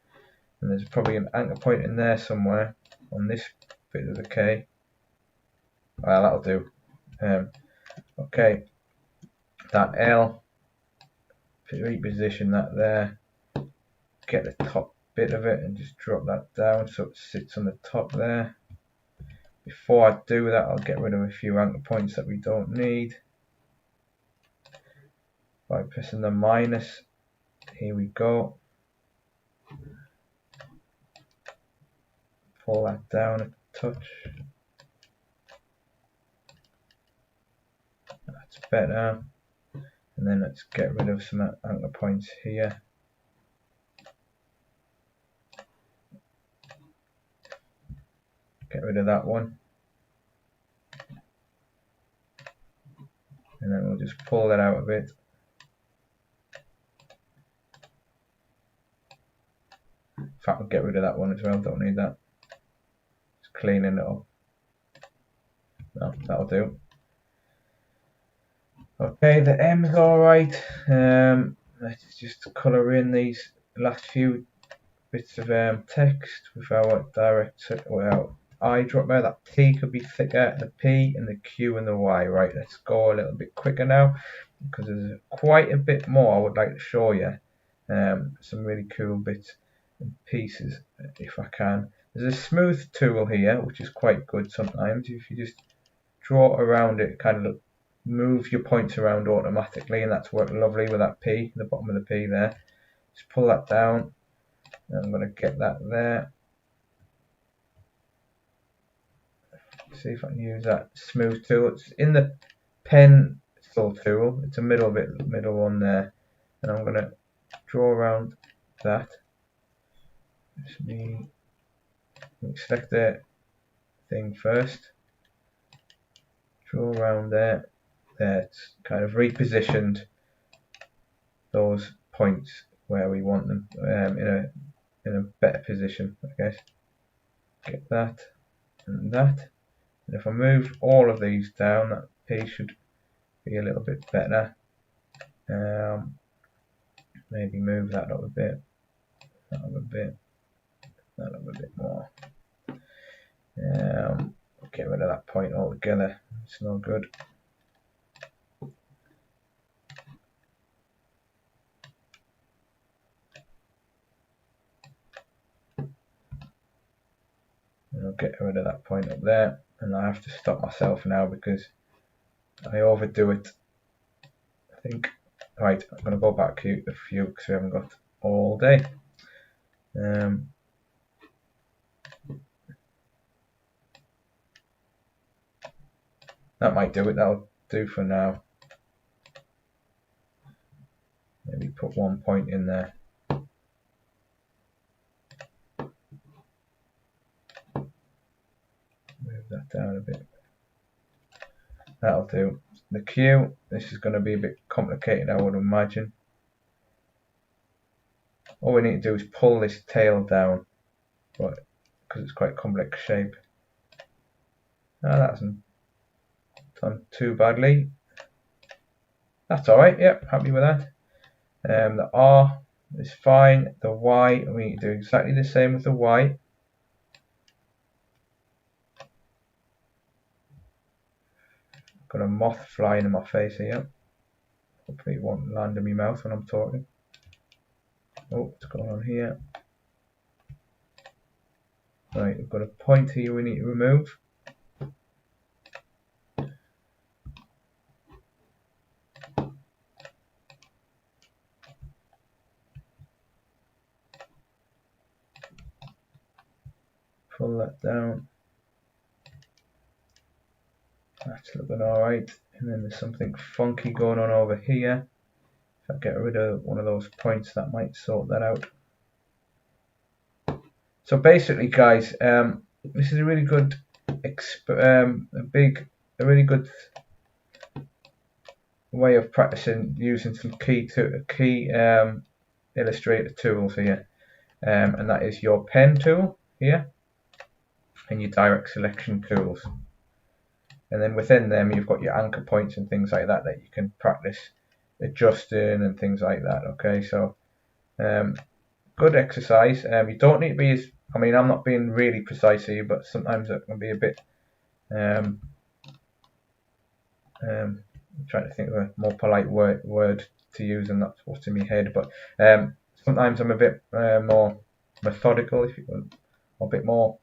And there's probably an anchor point in there somewhere on this bit of the K. Well, that'll do. Okay, that L, reposition that there. Get the top bit of it and just drop that down so it sits on the top there. Before I do that, I'll get rid of a few anchor points that we don't need by pressing the minus. Here we go. Pull that down a touch. That's better. And then let's get rid of some anchor points here. Get rid of that one. And then we'll just pull that out a bit. In fact, we'll get rid of that one as well, don't need that. Just cleaning it up. No, that'll do. Okay, the M is alright. Let's just colour in these last few bits of text with our eyedropper. That T could be thicker, the P and the Q and the Y. Right, let's go a little bit quicker now because there's quite a bit more I would like to show you. Some really cool bits and pieces if I can. There's a smooth tool here which is quite good sometimes. If you just draw around it, kind of move your points around automatically, and that's worked lovely with that P, the bottom of the P there. Just pull that down. I'm going to get that there. See if I can use that smooth tool. It's in the pencil tool. It's a middle one there, and I'm going to draw around that. Let me select the thing first. Draw around there. There, it's kind of repositioned those points where we want them in a better position, I guess. Get that and that. And if I move all of these down, that P should be a little bit better. Maybe move that up a bit, that up a bit, that up a bit more. Get rid of that point altogether. It's no good. And I'll get rid of that point up there, and I have to stop myself now because I overdo it, I think. Right, I'm going to go back to a few because we haven't got all day. That might do it. That'll do for now. Maybe put one point in there. Move that down a bit. That'll do. The Q, this is going to be a bit complicated, I would imagine. All we need to do is pull this tail down, but because it's quite a complex shape. That hasn't done too badly. That's alright, yep, happy with that. The R is fine. The Y, we need to do exactly the same with the Y. Got a moth flying in my face here. Hopefully it won't land in my mouth when I'm talking. Oh, what's going on here? Right, we've got a point here we need to remove. Pull that down. That's looking alright. And then there's something funky going on over here. If I get rid of one of those points, that might sort that out. So basically, guys, this is a really good, a really good way of practicing using some key Illustrator tools here, and that is your pen tool here and your direct selection tools. And then within them, you've got your anchor points and things like that that you can practice adjusting and things like that. Okay, so good exercise. You don't need to be as, I mean, I'm not being really precise here, but sometimes it can be a bit. I'm trying to think of a more polite word to use, and that's what's in my head. But sometimes I'm a bit more methodical, if you will, or a bit more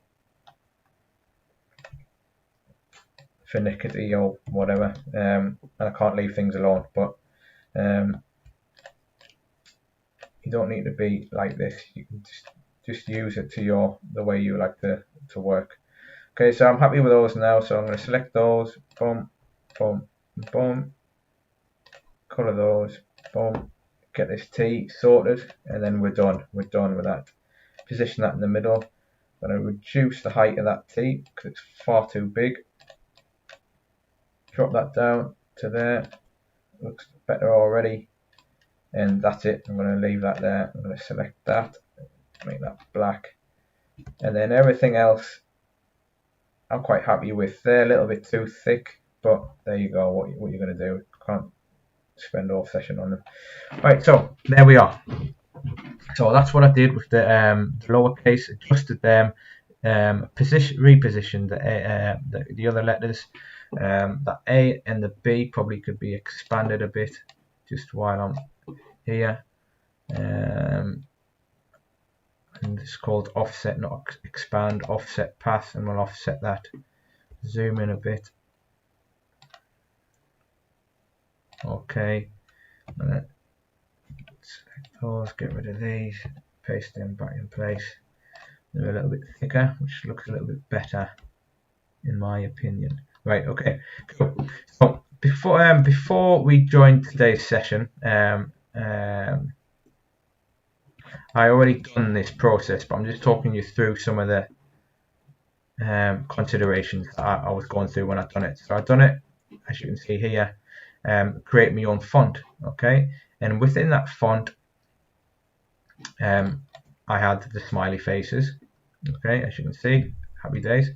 finicky or whatever, and I can't leave things alone. But you don't need to be like this. You can just use it to the way you like to work. Okay, so I'm happy with those now. So I'm going to select those. Boom, boom, boom. Color those. Boom. Get this T sorted, and then we're done. We're done with that. Position that in the middle. I'm going to reduce the height of that T because it's far too big. Drop that down to there. Looks better already. And that's it. I'm going to leave that there. I'm going to select that, make that black, and then everything else I'm quite happy with. They're a little bit too thick, but there you go. What you're going to do? Can't spend all session on them. Right, so there we are. So that's what I did with the lowercase. Adjusted them, repositioned the other letters. The A and the B probably could be expanded a bit just while I'm here, and it's called offset, not expand. Offset path, and we'll offset that. Zoom in a bit. Okay, and then select those, get rid of these, paste them back in place. They're a little bit thicker, which looks a little bit better in my opinion. Right, okay, cool. So before we join today's session, I already done this process, but I'm just talking you through some of the considerations that I was going through when I've done it. So I've done it, as you can see here, create my own font, okay, and within that font I had the smiley faces, okay, as you can see, happy days.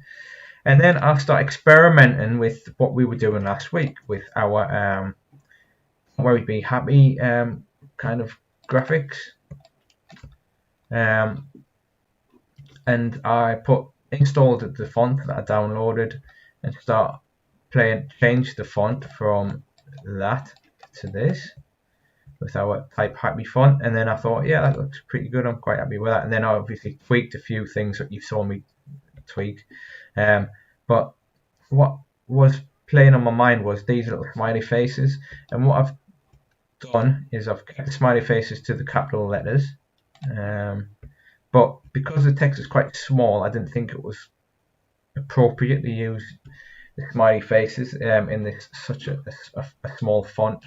And then I'll start experimenting with what we were doing last week with our where we'd be happy kind of graphics, and I installed the font that I downloaded and start change the font from that to this with our Type Happy font. And then I thought, yeah, that looks pretty good, I'm quite happy with that. And then I obviously tweaked a few things that you saw me tweak, but what was playing on my mind was these little smiley faces. And what I've done is I've kept the smiley faces to the capital letters, but because the text is quite small, I didn't think it was appropriate to use the smiley faces in this such a small font.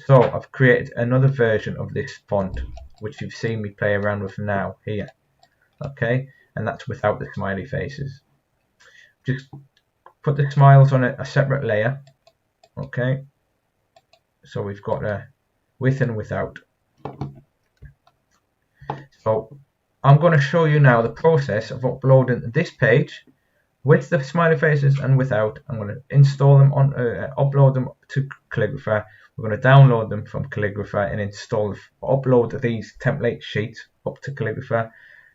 So I've created another version of this font, which you've seen me play around with now here, okay, and that's without the smiley faces. Just put the smiles on a separate layer, Okay, so we've got a with and without. So I'm going to show you now the process of uploading this page with the smiley faces and without. I'm going to install them on, upload them to Calligrapher. We're going to download them from Calligrapher and upload these template sheets up to Calligrapher.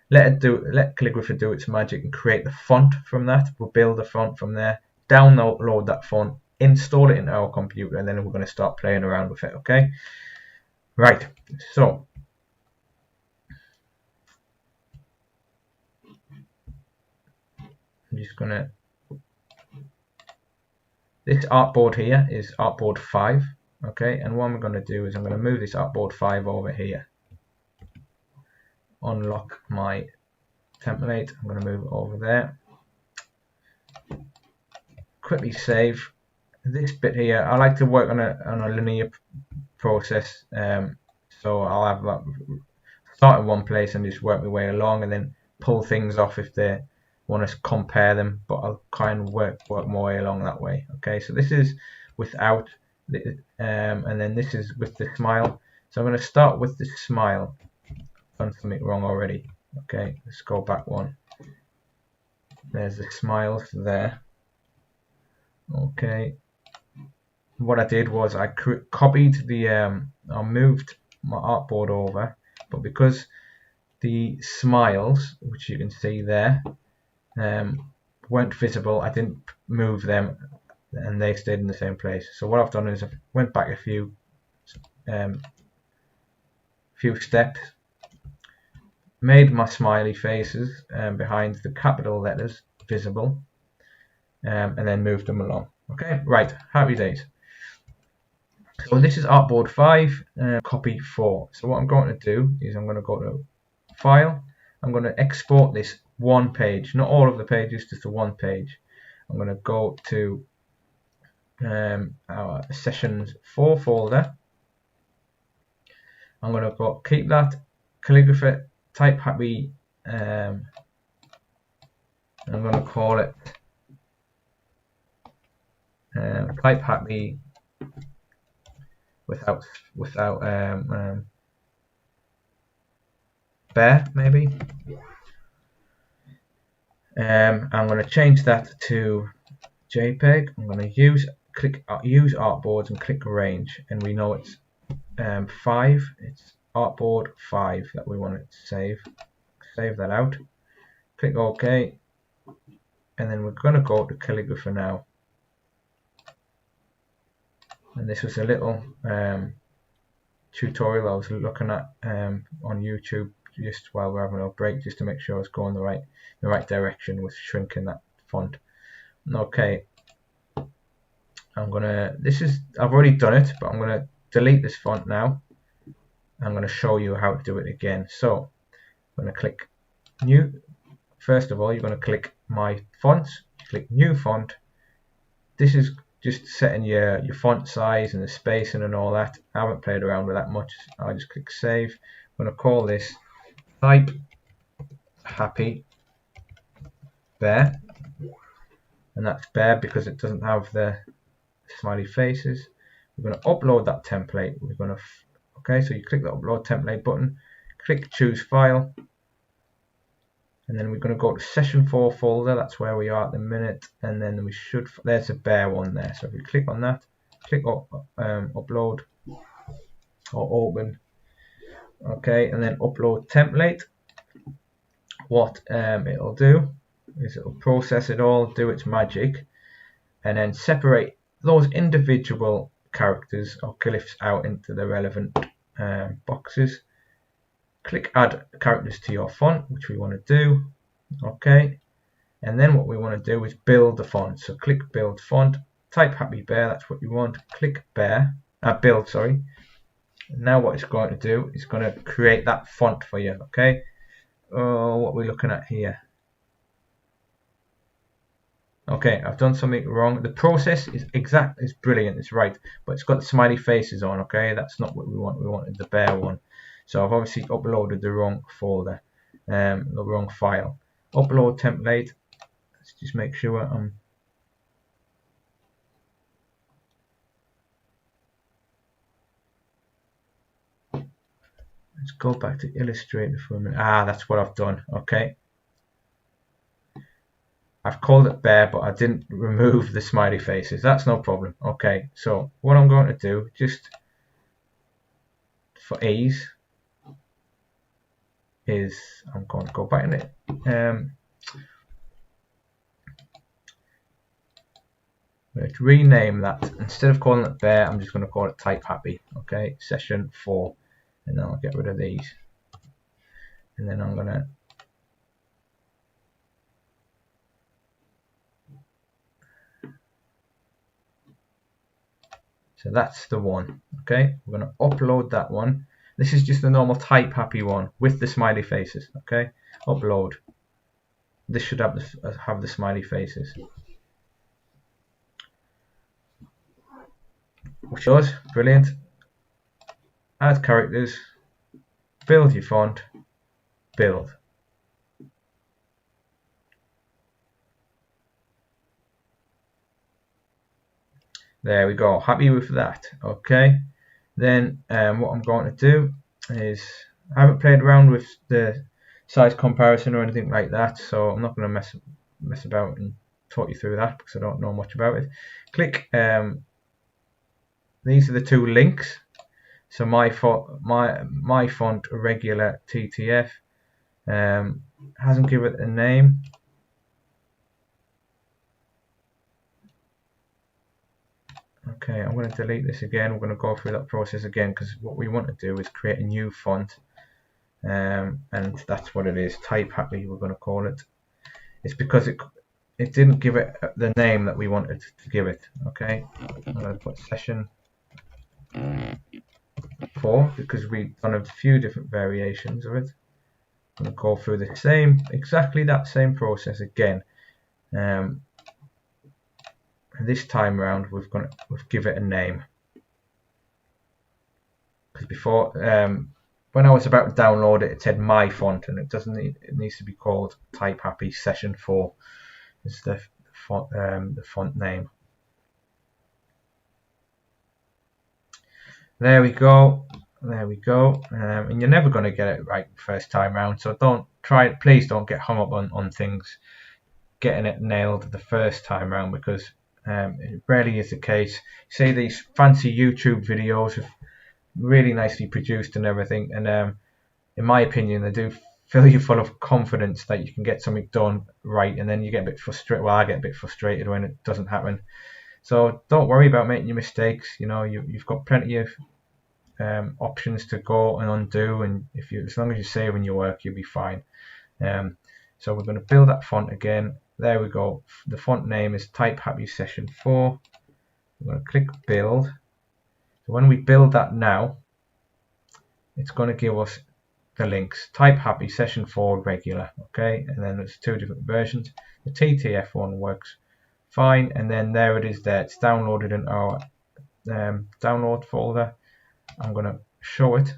Let Calligrapher do its magic and create the font from that. We'll build a font from there, download that font, install it in our computer, and then we're going to start playing around with it. Okay, right. So I'm just gonna. This artboard here is artboard 5. Okay, and what I'm going to do is I'm going to move this artboard 5 over here. Unlock my template. I'm going to move it over there. Quickly save this bit here. I like to work on a linear process, so I'll have that start in one place and just work my way along, and then pull things off if they want to compare them. But I'll kind of work my way along that way. Okay, so this is without, and then this is with the smile. So I'm going to start with the smile. I've done something wrong already. Okay, let's go back one. There's the smiles there. Okay, what I did was I copied the I moved my artboard over, but because the smiles, which you can see there, weren't visible, I didn't move them and they stayed in the same place. So what I've done is I went back a few steps, made my smiley faces behind the capital letters visible, and then moved them along. Okay, right, happy days. So this is artboard 5, copy 4. So what I'm going to do is I'm going to go to File. I'm going to export this one page, not all of the pages, just the one page. I'm going to go to our Sessions 4 folder. I'm going to keep that Calligrapher Type Happy. I'm going to call it Type Happy without bear, maybe. I'm going to change that to JPEG. I'm going to use artboards and click range, and we know it's 5. It's artboard 5 that we want to save. Save that out. Click OK, and then we're going to go to Calligrapher now. And this was a little tutorial I was looking at on YouTube just while we're having a break, just to make sure it's going the right direction with shrinking that font. Okay, I've already done it, but I'm gonna delete this font now. I'm gonna show you how to do it again. So I'm gonna click new. First of all, you're gonna click my fonts, click new font. This is just setting your font size and the spacing and all that. I haven't played around with that much. I'll just click save. I'm going to call this Type Happy Bear, and that's bear because it doesn't have the smiley faces. We're going to upload that template. We're going to okay, so you click the upload template button, click choose file, and then we're going to go to Session 4 folder. That's where we are at the minute, and then we should, there's a bear one there. So if we click on that, click upload or open, okay, and then upload template. What it'll do is it'll process it all, do its magic, and then separate those individual characters or glyphs out into the relevant boxes. Click add characters to your font, which we want to do. Okay, and then what we want to do is build the font. So click build font, type Happy Bear, that's what you want. Click build, sorry. Now what it's going to do is going to create that font for you. Okay, what we're looking at here. Okay, I've done something wrong. The process is exact, it's brilliant, it's right, but it's got the smiley faces on. Okay, that's not what we want. We wanted the bear one. So I've obviously uploaded the wrong folder, the wrong file. Upload template. Let's just make sure Let's go back to Illustrator for a minute. That's what I've done. Okay, I've called it bear, but I didn't remove the smiley faces. That's no problem. Okay, so what I'm going to do, just for ease, is I'm going to go back in it. Let's rename that. Instead of calling it bear, I'm just going to call it type happy. Okay, session 4, and then I'll get rid of these, and then I'm going to so that's the one. Okay, we're going to upload that one. This is just the normal type happy one with the smiley faces. Okay, upload. This should have the smiley faces. Which does, brilliant. Add characters, build your font, build. There we go, happy with that. Okay, then what I'm going to do is, I haven't played around with the size comparison or anything like that, so I'm not going to mess about and talk you through that because I don't know much about it. Click these are the two links. So my font regular TTF hasn't given it a name. Okay, I'm going to delete this again. We're going to go through that process again because what we want to do is create a new font, and that's what it is. Type happy, we're going to call it. It's because it didn't give it the name that we wanted to give it. Okay, I'm going to put session 4 because we've done a few different variations of it. I'm going to go through the exactly that same process again. This time round we've give it a name, because before when I was about to download it, it said my font, and it doesn't need, it needs to be called type happy session 4 is the font name. There we go, and you're never going to get it right first time round, so please don't get hung up on things getting it nailed the first time round, because it rarely is the case. See these fancy YouTube videos of really nicely produced and everything, and in my opinion they do fill you full of confidence that you can get something done right, and then you get a bit frustrated. Well, I get a bit frustrated when it doesn't happen. So don't worry about making your mistakes. You know, you've got plenty of options to go and undo, and as long as you're saving your work, you'll be fine. So we're going to build that font again. There we go. The font name is Type Happy Session 4. We're going to click build. So when we build that now, it's going to give us the links. Type Happy Session 4 regular. Okay, and then there's two different versions. The TTF one works fine, and then there it is there. It's downloaded in our download folder. I'm going to show it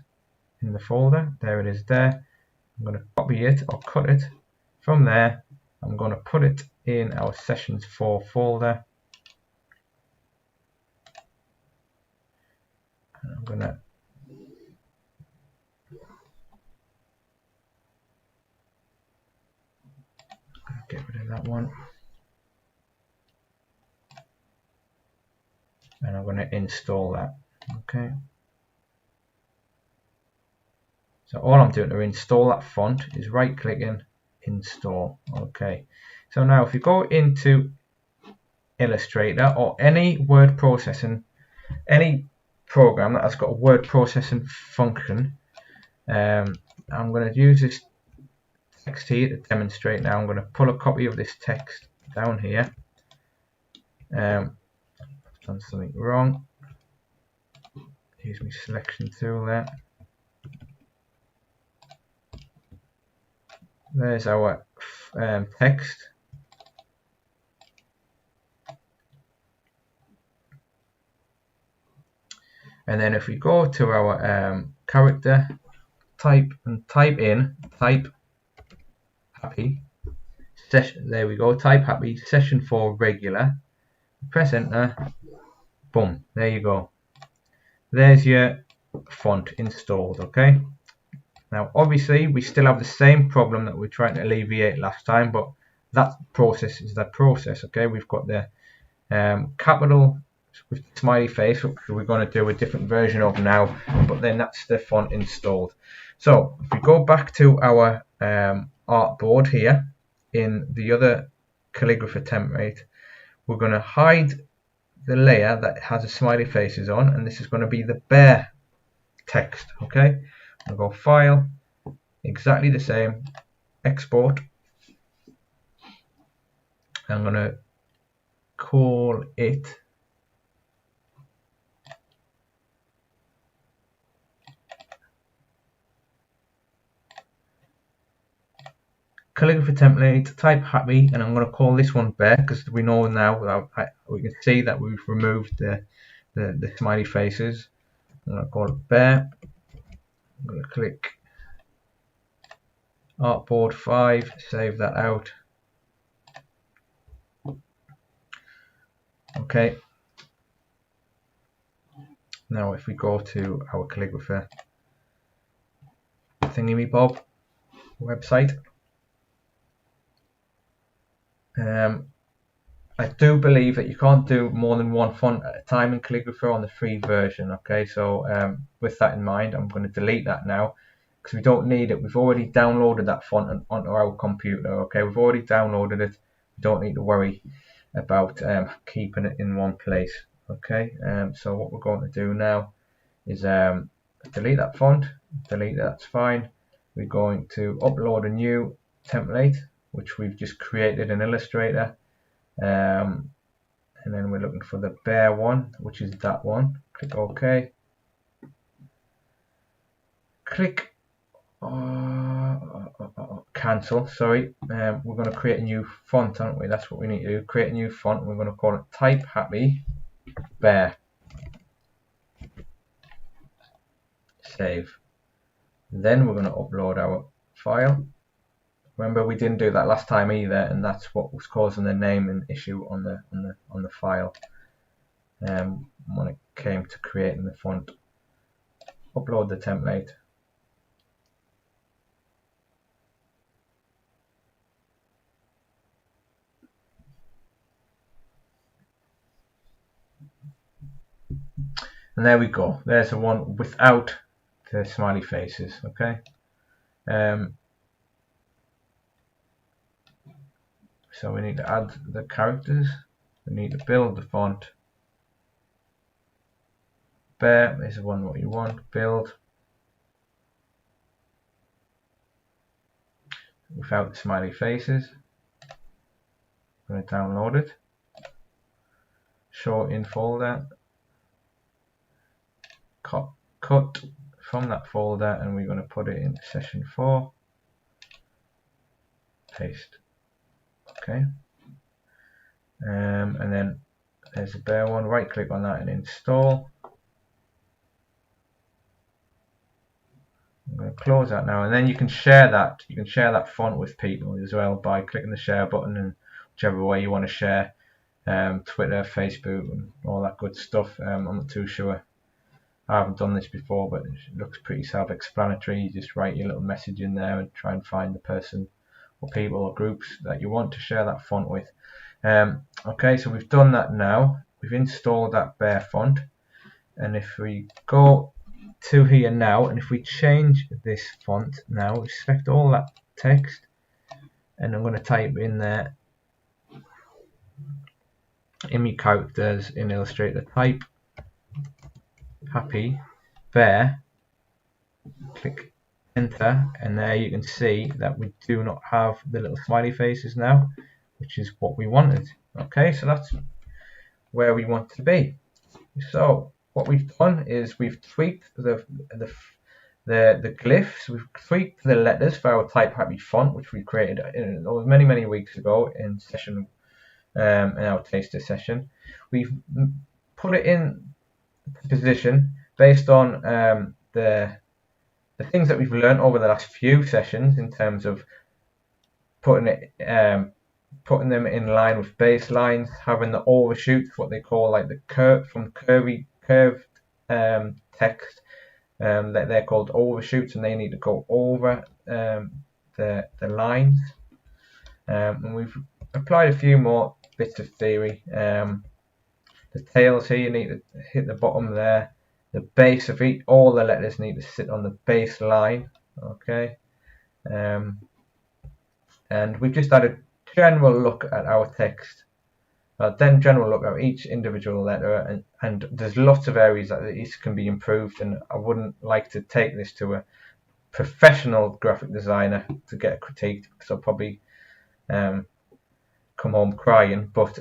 in the folder. There it is there. I'm going to copy it or cut it from there. I'm going to put it in our Sessions 4 folder. And I'm going to get rid of that one. And I'm going to install that. Okay. So all I'm doing to install that font is right clicking, install. Okay, so now if you go into Illustrator or any word processing, any program that has got a word processing function, I'm going to use this text here to demonstrate. Now I'm going to pull a copy of this text down here. I've done something wrong. Use my selection tool there. There's our text. And then if we go to our character type and type in type happy session, there we go, type happy session 4 regular, press enter, boom, there you go. There's your font installed. Okay, Now obviously we still have the same problem that we're trying to alleviate last time, but that process is that process. Okay, we've got the capital with smiley face, which we're going to do a different version of now, but then that's the font installed. So if we go back to our artboard here in the other Calligrapher template, we're going to hide the layer that has the smiley faces on, and this is going to be the bare text. Okay, I'll go File, exactly the same, Export. I'm going to call it Calligrapher template, type happy, and I'm going to call this one bare because we know now that we can see that we've removed the smiley faces. I'm going to call it bare. I'm going to click Artboard 5, save that out. Okay. Now if we go to our Calligrapher thingy-me-bob website, I do believe that you can't do more than one font at a time in Calligrapher on the free version. Okay, so with that in mind, I'm going to delete that now because we don't need it. We've already downloaded that font onto our computer. Okay, we've already downloaded it. We don't need to worry about keeping it in one place. Okay, so what we're going to do now is delete that font. Delete that's fine. We're going to upload a new template which we've just created in Illustrator, and then we're looking for the bare one, which is that one. Click OK. Click cancel. Sorry, we're going to create a new font, aren't we? That's what we need to do. Create a new font. We're going to call it Type Happy Bare. Save. Then we're going to upload our file. Remember, we didn't do that last time either, and that's what was causing the naming issue on the file when it came to creating the font. Upload the template. And there we go. There's the one without the smiley faces. Okay. So we need to add the characters. We need to build the font. Bare is the one what you want. Build without the smiley faces. I'm going to download it. Show in folder. Cut from that folder, and we're going to put it in session 4. Paste. Okay. And then there's a bare one. Right click on that and install. I'm going to close that now, and then you can share that. You can share that font with people as well by clicking the share button, and whichever way you want to share, Twitter, Facebook, and all that good stuff. I'm not too sure. I haven't done this before, but it looks pretty self-explanatory. You just write your little message in there and try and find the person or people or groups that you want to share that font with. Okay, so we've done that now. We've installed that bare font, and if we go to here now, and if we change this font now, we select all that text, and I'm going to type in there in my characters in Illustrator, type happy bare, click enter, and there you can see that we do not have the little smiley faces now, which is what we wanted. Okay, so that's where we want to be. So what we've done is we've tweaked the glyphs, we've tweaked the letters for our type happy font, which we created many weeks ago in session in our taster session. We've put it in position based on the things that we've learned over the last few sessions in terms of putting them in line with baselines, having the overshoots, what they call like the curved text, they're called overshoots, and they need to go over the lines. And we've applied a few more bits of theory. The tails here, you need to hit the bottom there. The base of each, all the letters need to sit on the base line. Okay. And we've just had a general look at our text. Then general look at each individual letter, and there's lots of areas that these can be improved, and I wouldn't like to take this to a professional graphic designer to get critiqued, because I'll probably come home crying. But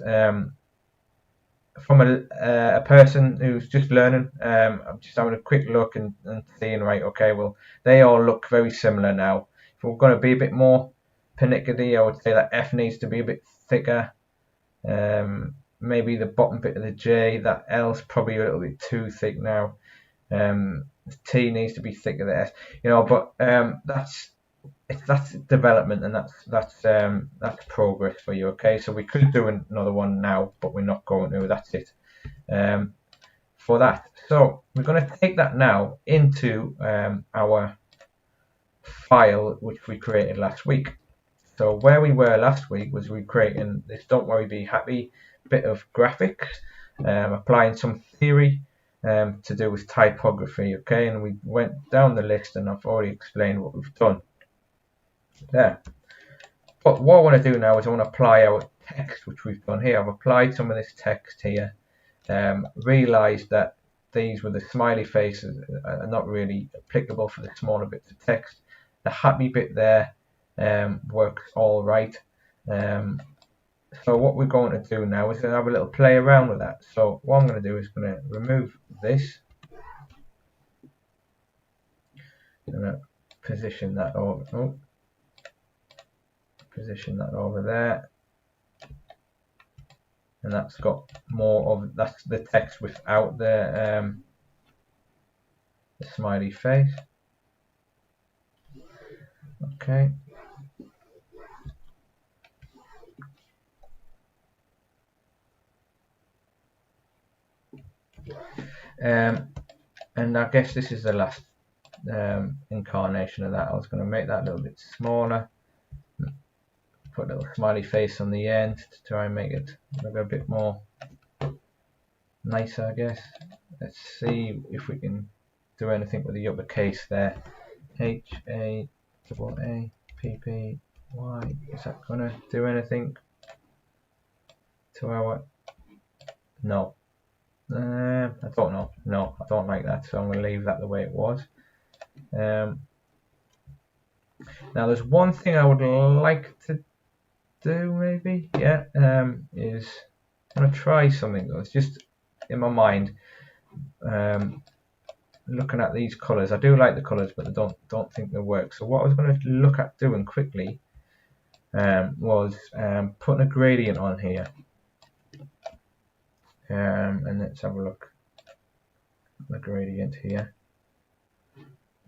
from a person who's just learning, I'm just having a quick look and seeing, right, okay, well, they all look very similar now. If we're going to be a bit more pernickety, I would say that F needs to be a bit thicker. Maybe the bottom bit of the J, that L's probably a little bit too thick now. The T needs to be thicker than S, you know. But that's development, and that's progress for you. Okay, so we could do another one now, but we're not going to. That's it for that. So we're going to take that now into our file which we created last week. So where we were last week was recreating this Don't Worry Be Happy bit of graphics, applying some theory to do with typography. Okay, and we went down the list, and I've already explained what we've done there. But what I want to do now is I want to apply our text, which we've done here. I've applied some of this text here, realised that these with the smiley faces are not really applicable for the smaller bits of text. The happy bit there works all right. So what we're going to do now is to have a little play around with that. So what I'm going to do is going to remove this. I'm going to position that over. Position that over there, and that's got more of, that's the text without the smiley face. Okay. And I guess this is the last incarnation of that. I was going to make that a little bit smaller, put a little smiley face on the end to try and make it look a bit more nicer, I guess. Let's see if we can do anything with the uppercase there. H-A-A-A-P-P-Y. Is that going to do anything to our... No. I don't know. No, I don't like that, so I'm going to leave that the way it was. Now there's one thing I would like to do, maybe, yeah, is I'm going to try something though. It's just in my mind, looking at these colours. I do like the colours, but I don't think they work. So what I was going to look at doing quickly was putting a gradient on here. And let's have a look at the gradient here.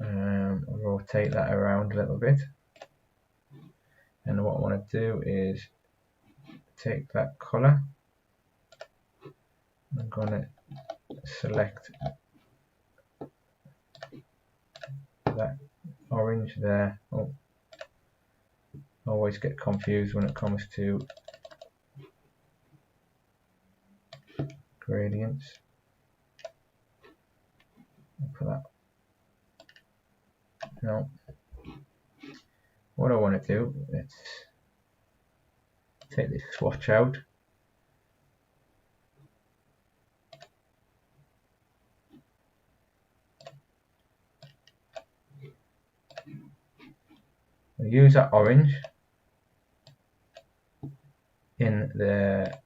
I'll rotate that around a little bit, and what I want to do is take that colour. I'm going to select that orange there. Oh, I always get confused when it comes to gradients. I'll put that. No. What I want to do, let's take this swatch out. I'll use that orange in the,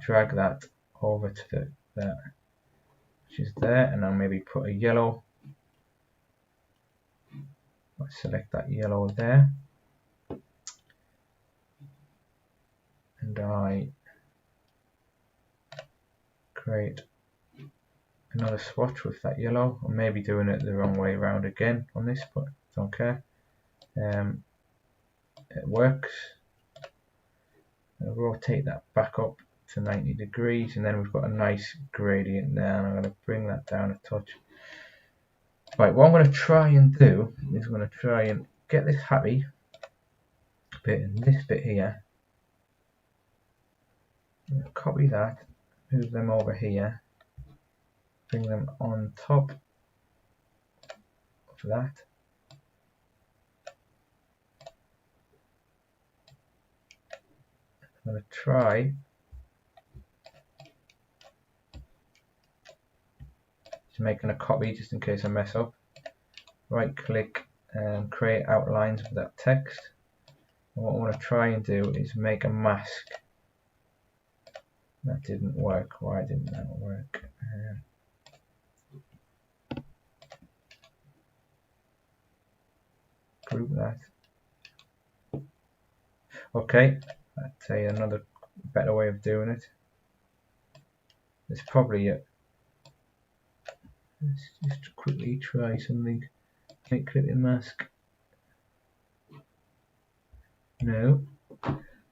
drag that over to that which is there, and I'll maybe put a yellow. I'll select that yellow there, and I create another swatch with that yellow. I may be doing it the wrong way around again on this, but don't care. It works. I'll rotate that back up to 90 degrees, and then we've got a nice gradient there, and I'm going to bring that down a touch. Right, what I'm going to try and do is I'm going to try and get this happy bit and this bit here. Copy that, move them over here, bring them on top of that. I'm going to try to make a copy just in case I mess up. Right click and create outlines for that text. And what I want to try and do is make a mask. That didn't work. Why didn't that work? Group that. Okay, I'd say another better way of doing it. It's probably it. Let's just quickly try something. Make clipping mask. No.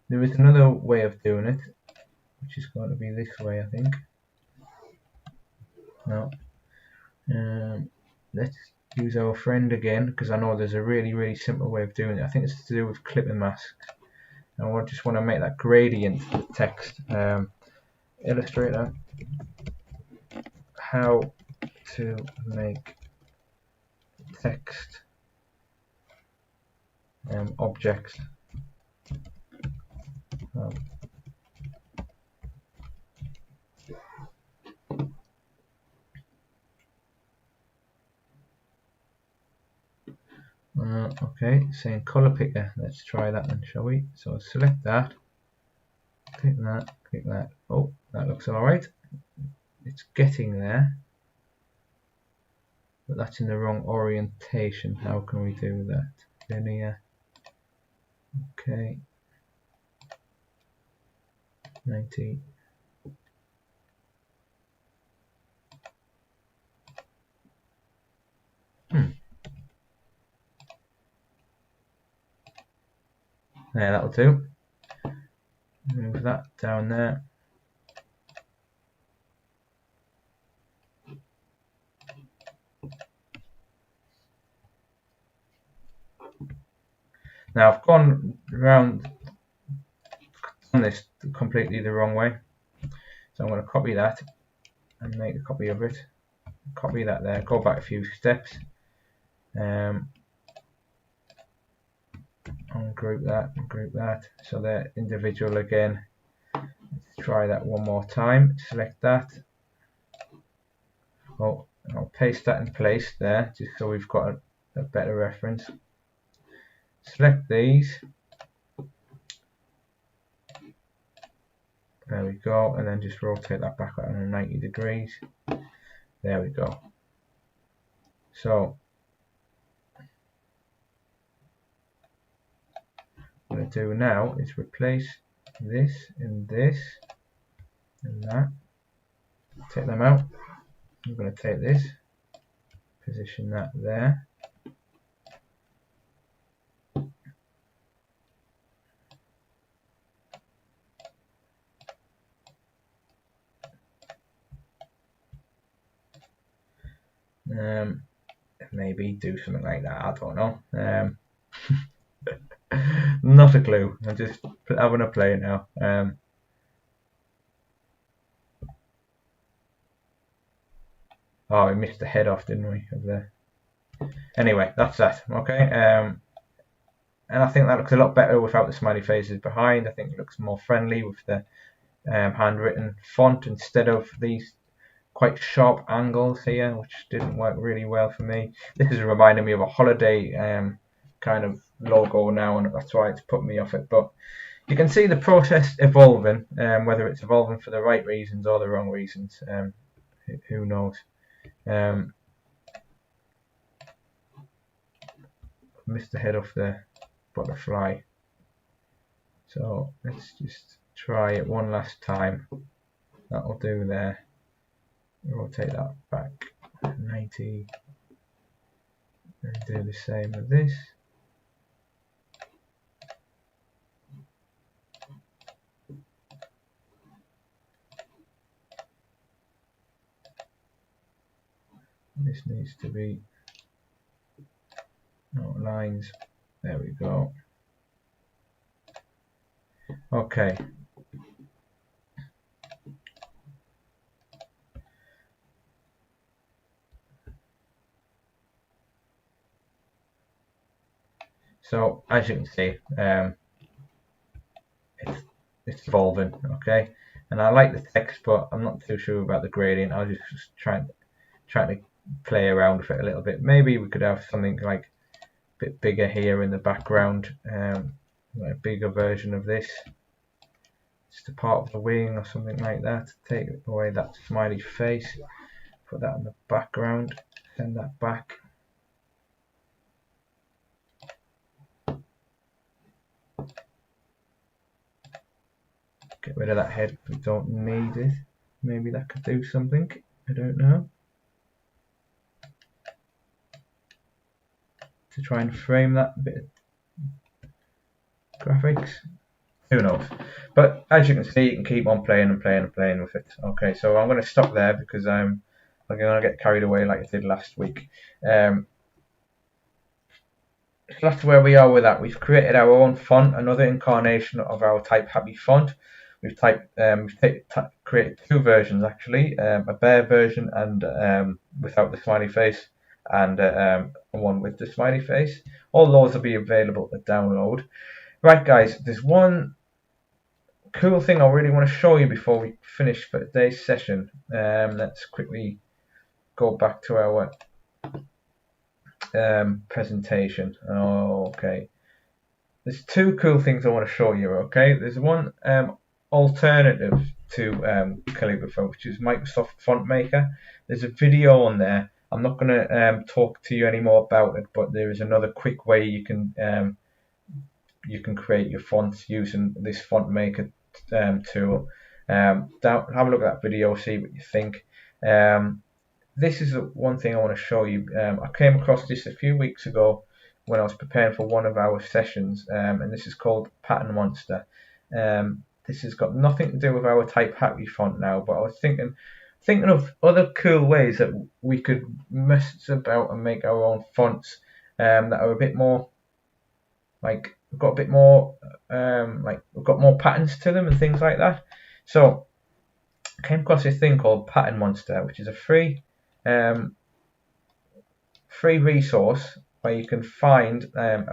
There is another way of doing it, which is going to be this way, I think. No. Let's use our friend again, because I know there's a really simple way of doing it. I think it's to do with clipping masks. And I just want to make that gradient of the text. Illustrator, how to make text objects. Okay, saying color picker. Let's try that then, shall we? So select that, click that, click that. Oh, that looks alright. It's getting there, but that's in the wrong orientation. How can we do that? Linear. Okay. 90. There, that'll do. Move that down there. Now I've gone around on this completely the wrong way, so I'm going to copy that and make a copy of it. Copy that there. Go back a few steps. Ungroup that and group that, so they're individual again. Let's try that one more time. Select that. Oh, I'll paste that in place there, just so we've got a better reference. Select these. There we go, and then just rotate that back at 90 degrees. There we go. So what I'm going to do now is replace this and that. Take them out. I'm going to take this, position that there. Maybe do something like that. I don't know. Not a clue. I'm just having a play now. Oh, we missed the head off, didn't we? Of the... Anyway, that's that. Okay. And I think that looks a lot better without the smiley faces behind. I think it looks more friendly with the handwritten font instead of these quite sharp angles here, which didn't work really well for me. This is reminding me of a holiday kind of logo now, and that's why it's put me off it. But you can see the process evolving, whether it's evolving for the right reasons or the wrong reasons. Who knows? Missed the head off the butterfly. So let's just try it one last time. That'll do there. Rotate that back 90 and do the same with this. This needs to be no lines. There we go. Okay. So as you can see, it's evolving. Okay, and I like the text, but I'm not too sure about the gradient. I was just trying to play around with it a little bit. Maybe we could have something like a bit bigger here in the background, like a bigger version of this. Just a part of the wing or something like that. Take away that smiley face, put that in the background, send that back. Get rid of that head if we don't need it. Maybe that could do something. I don't know. To try and frame that bit of graphics. Who knows? But as you can see, you can keep on playing and playing and playing with it. Okay, so I'm going to stop there because I'm going to get carried away like I did last week. So that's where we are with that. We've created our own font, another incarnation of our Type Happy font. We've created two versions actually, a bare version and without the smiley face, and one with the smiley face. All those will be available to download. Right guys, there's one cool thing I really want to show you before we finish for today's session. Let's quickly go back to our presentation. Okay, there's two cool things I want to show you. Okay, there's one alternative to Calligrapher, which is Microsoft Font Maker. There's a video on there. I'm not going to talk to you anymore about it, but there is another quick way you can create your fonts using this Font Maker tool. Have a look at that video, see what you think. This is one thing I want to show you. I came across this a few weeks ago when I was preparing for one of our sessions, and this is called Pattern Monster. This has got nothing to do with our Type Happy font now, but I was thinking of other cool ways that we could mess about and make our own fonts that are a bit more like we've got a bit more we've got more patterns to them and things like that. So I came across this thing called Pattern Monster, which is a free resource where you can find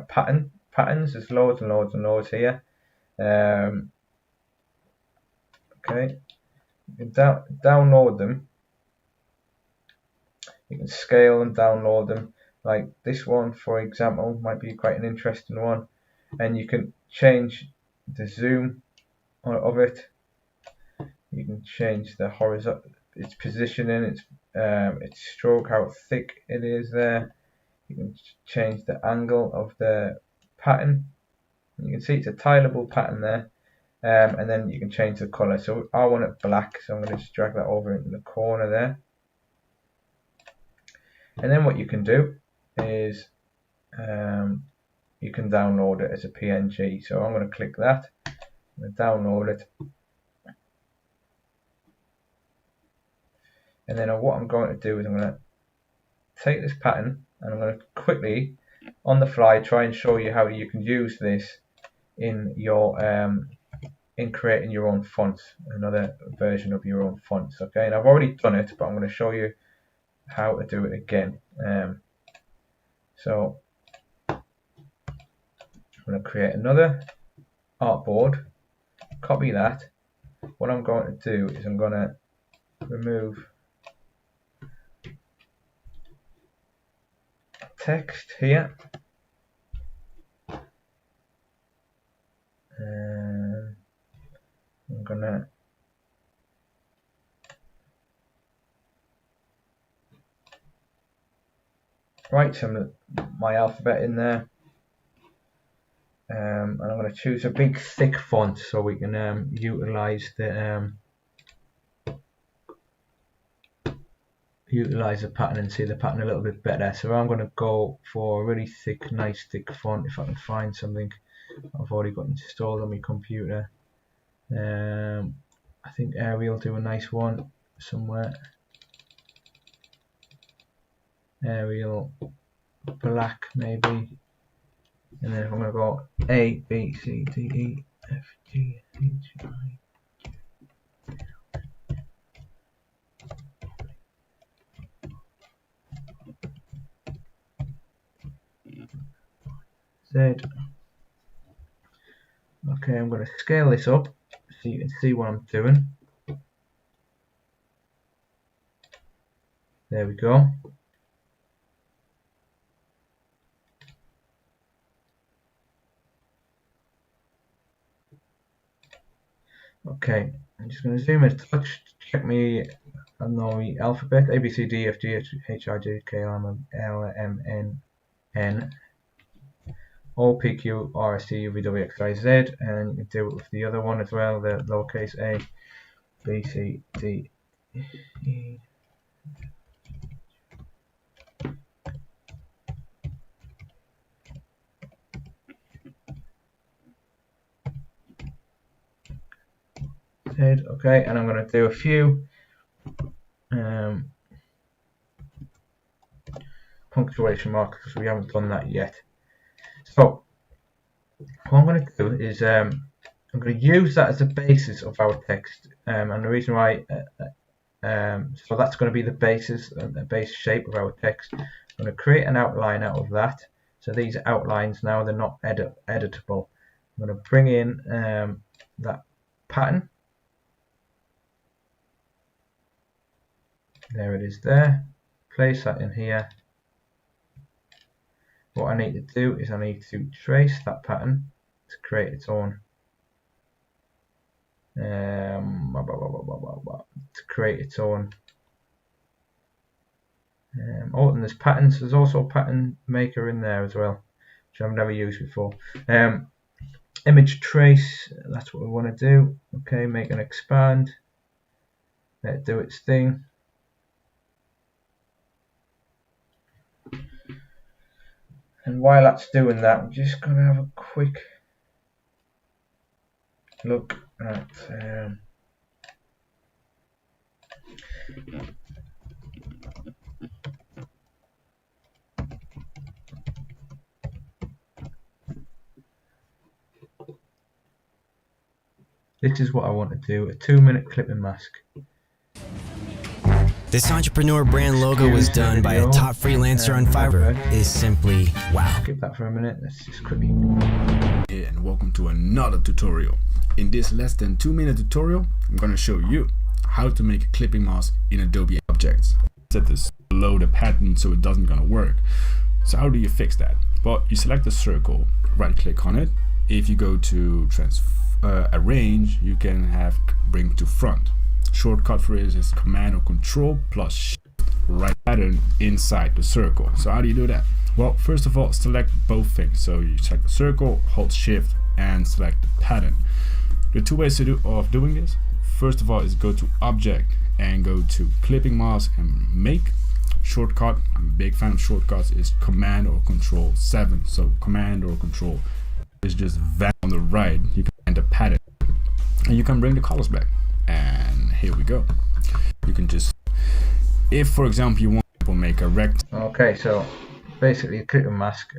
patterns. There's loads and loads and loads here. Okay, you can download them. You can scale and download them. Like this one, for example, might be quite an interesting one. And you can change the zoom of it. You can change the horizontal, its positioning, its stroke, how thick it is there. You can change the angle of the pattern. You can see it's a tileable pattern there. And then you can change the color. So I want it black, so I'm going to just drag that over into the corner there. And then what you can do is you can download it as a PNG. So I'm going to click that. I'm going to download it. And then what I'm going to do is I'm going to take this pattern and I'm going to quickly, on the fly, try and show you how you can use this in your in creating your own fonts, another version of your own fonts. Okay, and I've already done it, but I'm going to show you how to do it again. So I'm going to create another artboard, copy that. What I'm going to do is I'm going to remove text here. I'm going to write my alphabet in there. And I'm going to choose a big thick font so we can utilize the pattern and see the pattern a little bit better. So I'm going to go for a really thick, nice thick font if I can find something I've already got installed on my computer. I think Arial will do a nice one somewhere. Arial black maybe, and then I'm going to go A, B, C, D, E, F, G, H, I, Z. Okay, I'm going to scale this up so you can see what I'm doing. There we go. Okay, I'm just going to zoom in a touch, check me, I don't know, the alphabet, A, B, C, D, F, G, H, I, J, K, L, M, N, N, O, P, Q, R, S, T, U, V, W, X, Y, Z, and you can do it with the other one as well, the lowercase a, B, C, D, E. Okay, and I'm going to do a few punctuation marks because we haven't done that yet. So what I'm going to do is I'm going to use that as the basis of our text, and the reason why so that's going to be the basis, the base shape of our text. I'm going to create an outline out of that. So these outlines now, they're not editable. I'm going to bring in that pattern. There it is there. Place that in here. What I need to do is I need to trace that pattern to create its own to create its own oh, and there's patterns. There's also a pattern maker in there as well, which I've never used before. Image trace, that's what we want to do. Okay, make an expand, let it do its thing. And while that's doing that, I'm just going to have a quick look at this is what I want to do, a 2-minute clipping mask. This entrepreneur brand logo was done by a top freelancer on Fiverr. Is simply wow. Skip that for a minute, let's just quickly. Hey, and welcome to another tutorial. In this less than 2-minute tutorial, I'm going to show you how to make a clipping mask in Adobe Objects. Set this below the pattern so it doesn't gonna work. So how do you fix that? Well, you select the circle, right click on it. If you go to arrange, you can have bring to front. Shortcut for it is Command or Control plus Shift right pattern inside the circle. So how do you do that? Well, first of all, select both things. So you select the circle, hold Shift, and select the pattern. The two ways of doing this. First of all is go to Object and go to Clipping Mask and Make. Shortcut, I'm a big fan of shortcuts, is Command or Control 7. So Command or Control is just that on the right. You can find the pattern and you can bring the colors back. And here we go. You can just, if for example you want to make a rect. Okay, so basically a clipping mask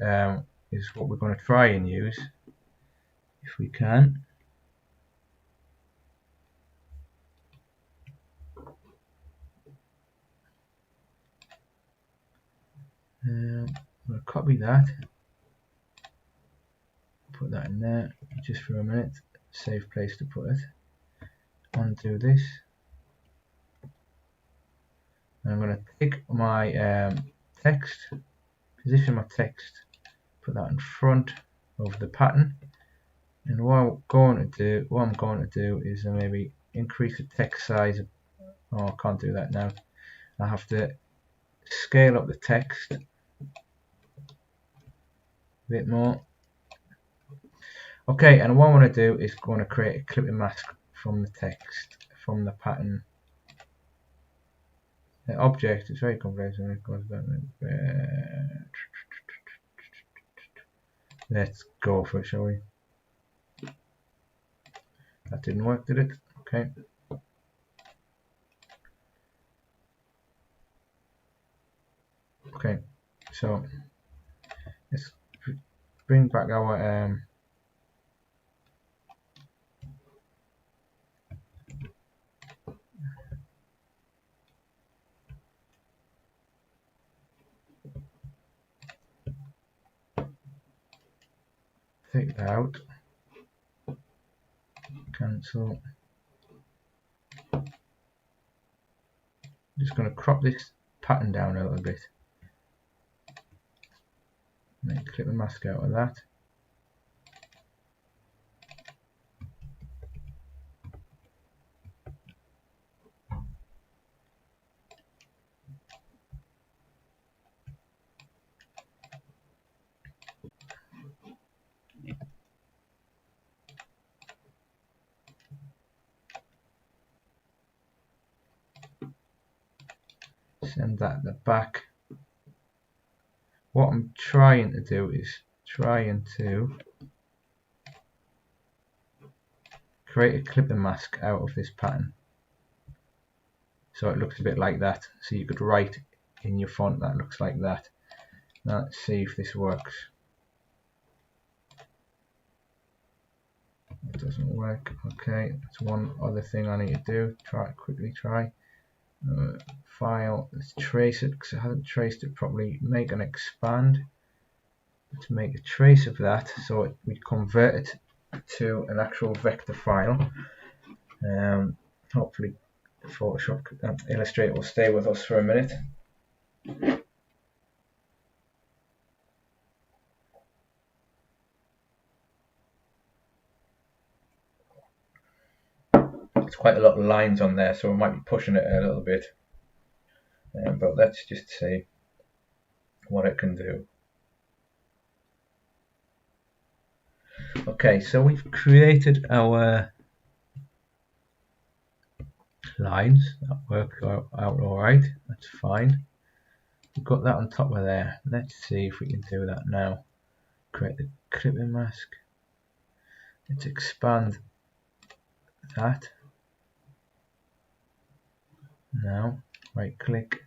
is what we're going to try and use if we can. I'm going to copy that, put that in there just for a minute, safe place to put it. Undo this, and I'm going to take my text, position my text, put that in front of the pattern, and what I'm going to do is maybe increase the text size. Oh, I can't do that now. I have to scale up the text a bit more. Okay, and what I want to do is going to create a clipping mask from the text, from the pattern. The object is very complex. Let's go for it, shall we? That didn't work, did it? Okay. Okay, so let's bring back our take that out, cancel. Just going to crop this pattern down a little bit. Then clip the mask out of that. Send that at the back. What I'm trying to do is trying to create a clipping mask out of this pattern, so it looks a bit like that. So you could write in your font that looks like that. Now let's see if this works. It doesn't work. Okay, that's one other thing I need to do. Quickly try. File, let's trace it because I haven't traced it properly. Make and expand. Let's make a trace of that so we convert it to an actual vector file. Hopefully Photoshop Illustrator will stay with us for a minute. It's quite a lot of lines on there, so we might be pushing it a little bit. But let's just see what it can do. Okay, so we've created our lines. That worked out alright. That's fine. We've got that on top of there. Let's see if we can do that now. Create the clipping mask. Let's expand that. Now, right click,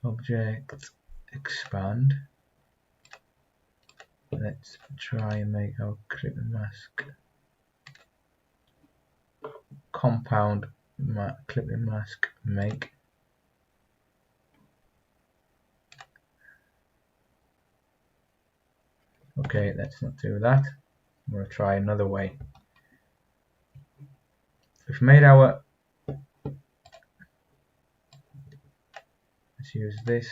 object, expand. Let's try and make our clipping mask compound clipping mask make. Okay, let's not do that. I'm going to try another way. We've made our, let's use this,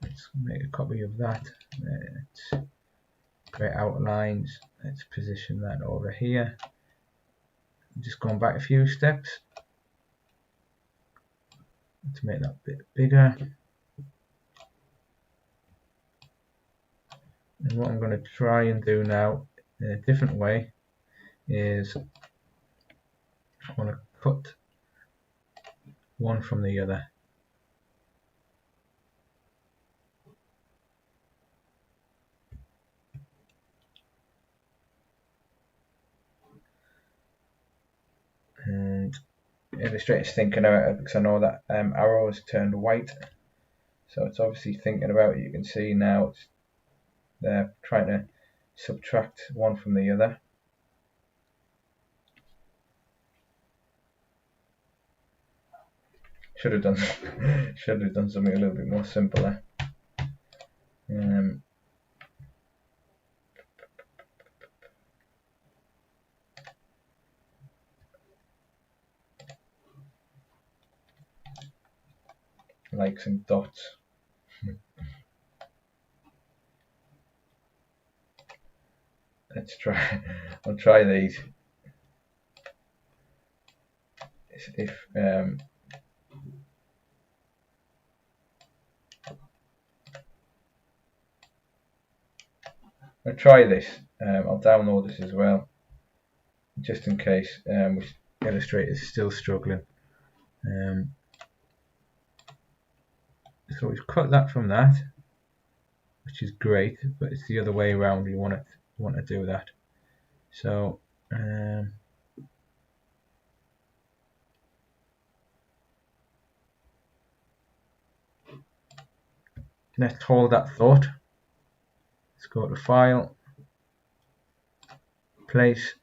let's make a copy of that, let's create outlines, let's position that over here. Just going back a few steps. Let's make that a bit bigger. And what I'm going to try and do now in a different way is I want to cut one from the other. And Illustrator's thinking about it because I know that arrow has turned white, so it's obviously thinking about it. You can see now it's they're trying to subtract one from the other. Should have done something a little bit more simpler. Like some dots. Let's try. I'll try these. If I'll try this. I'll download this as well, just in case Illustrator is still struggling. So we've cut that from that, which is great, but it's the other way around. You want to do that. So let's hold that thought. Let's go to File, Place.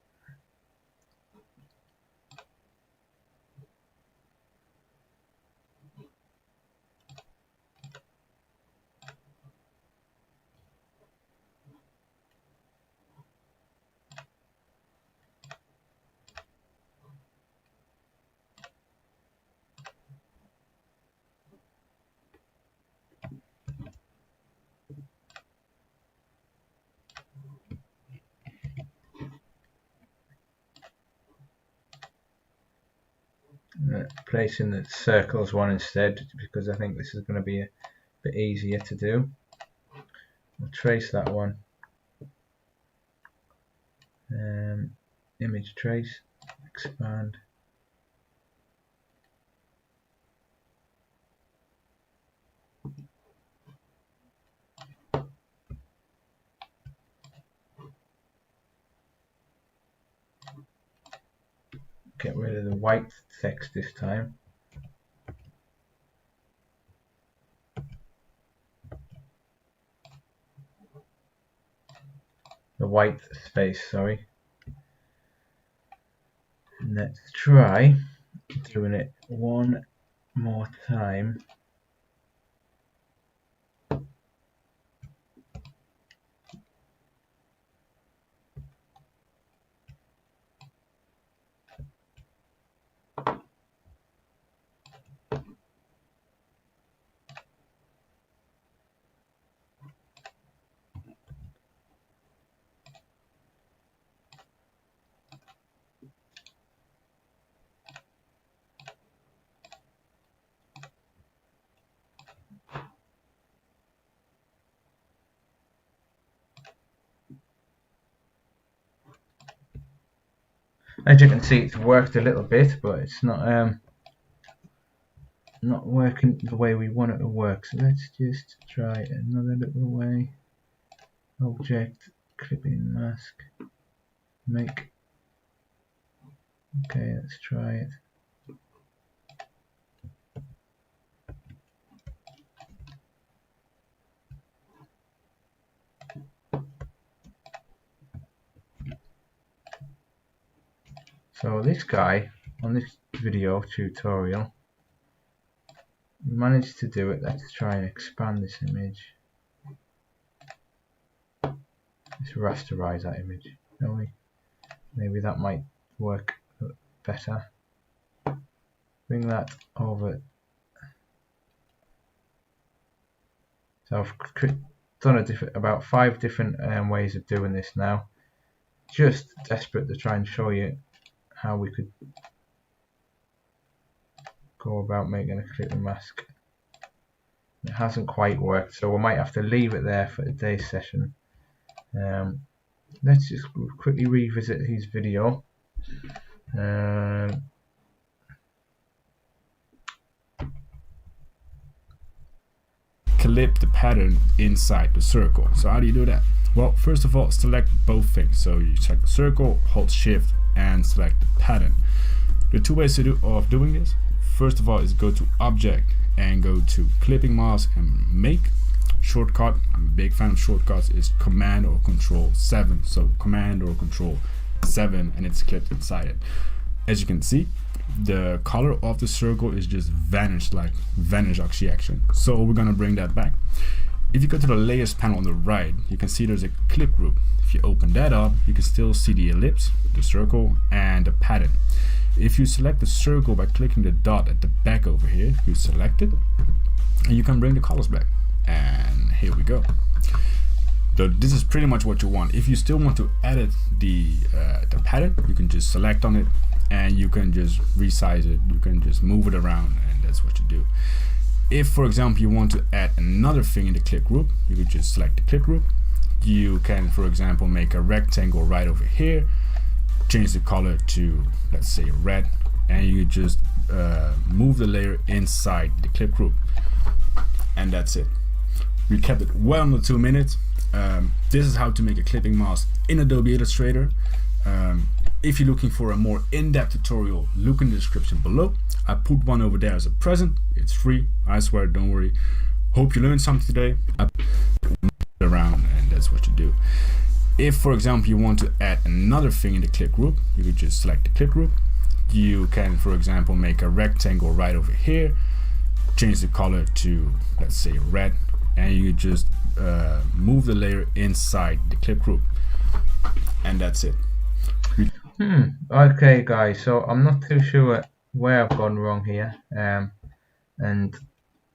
Place in the circles one instead, because I think this is going to be a bit easier to do. We'll trace that one. Image trace, expand. Get rid of the white text this time. The white space, sorry. And let's try doing it one more time. As you can see, it's worked a little bit, but it's not working the way we want it to work. So let's just try another little way. Object, clipping mask, make. Okay, let's try it. So this guy on this video tutorial managed to do it. Let's try and expand this image. Let's rasterize that image, shall we? Maybe that might work better. Bring that over. So I've done about 5 different ways of doing this now. Just desperate to try and show you how we could go about making a clipping mask. It hasn't quite worked, so we might have to leave it there for today's session. Let's just quickly revisit his video. Clip the pattern inside the circle. So how do you do that? Well, first of all, select both things. So you select the circle, hold shift, and select the pattern. The 2 ways of doing this, first of all, is go to object and go to clipping mask and make. Shortcut, I'm a big fan of shortcuts, is Command or Control 7. So Command or Control 7, and it's clipped inside it. As you can see, the color of the circle is just vanished, like vanish action. So we're gonna bring that back. If you go to the layers panel on the right, you can see there's a clip group. If you open that up, you can still see the ellipse, the circle, and the pattern. If you select the circle by clicking the dot at the back over here, you select it, and you can bring the colors back. And here we go. So this is pretty much what you want. If you still want to edit the pattern, you can just select on it, and you can just resize it. You can just move it around, and that's what you do. If, for example, you want to add another thing in the clip group, you can just select the clip group. You can, for example, make a rectangle right over here, change the color to, let's say, red, and you just move the layer inside the clip group, and that's it. We kept it well under 2 minutes. This is how to make a clipping mask in Adobe Illustrator. If you're looking for a more in-depth tutorial, look in the description below. I put one over there as a present. It's free, I swear, don't worry. Hope you learned something today. Around, and that's what you do. If, for example, you want to add another thing in the clip group, you could just select the clip group. You can, for example, make a rectangle right over here, change the color to, let's say, red, and you just move the layer inside the clip group, and that's it. Okay, guys, so I'm not too sure where I've gone wrong here, and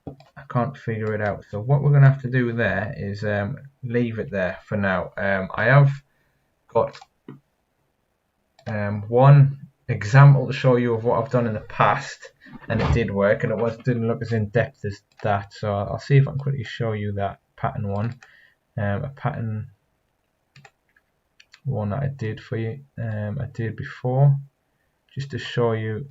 I can't figure it out. So what we're going to have to do there is leave it there for now. I have got one example to show you of what I've done in the past, and it did work, and it didn't look as in depth as that. So I'll see if I can quickly show you that pattern one, a pattern one that I did for you. I did before, just to show you.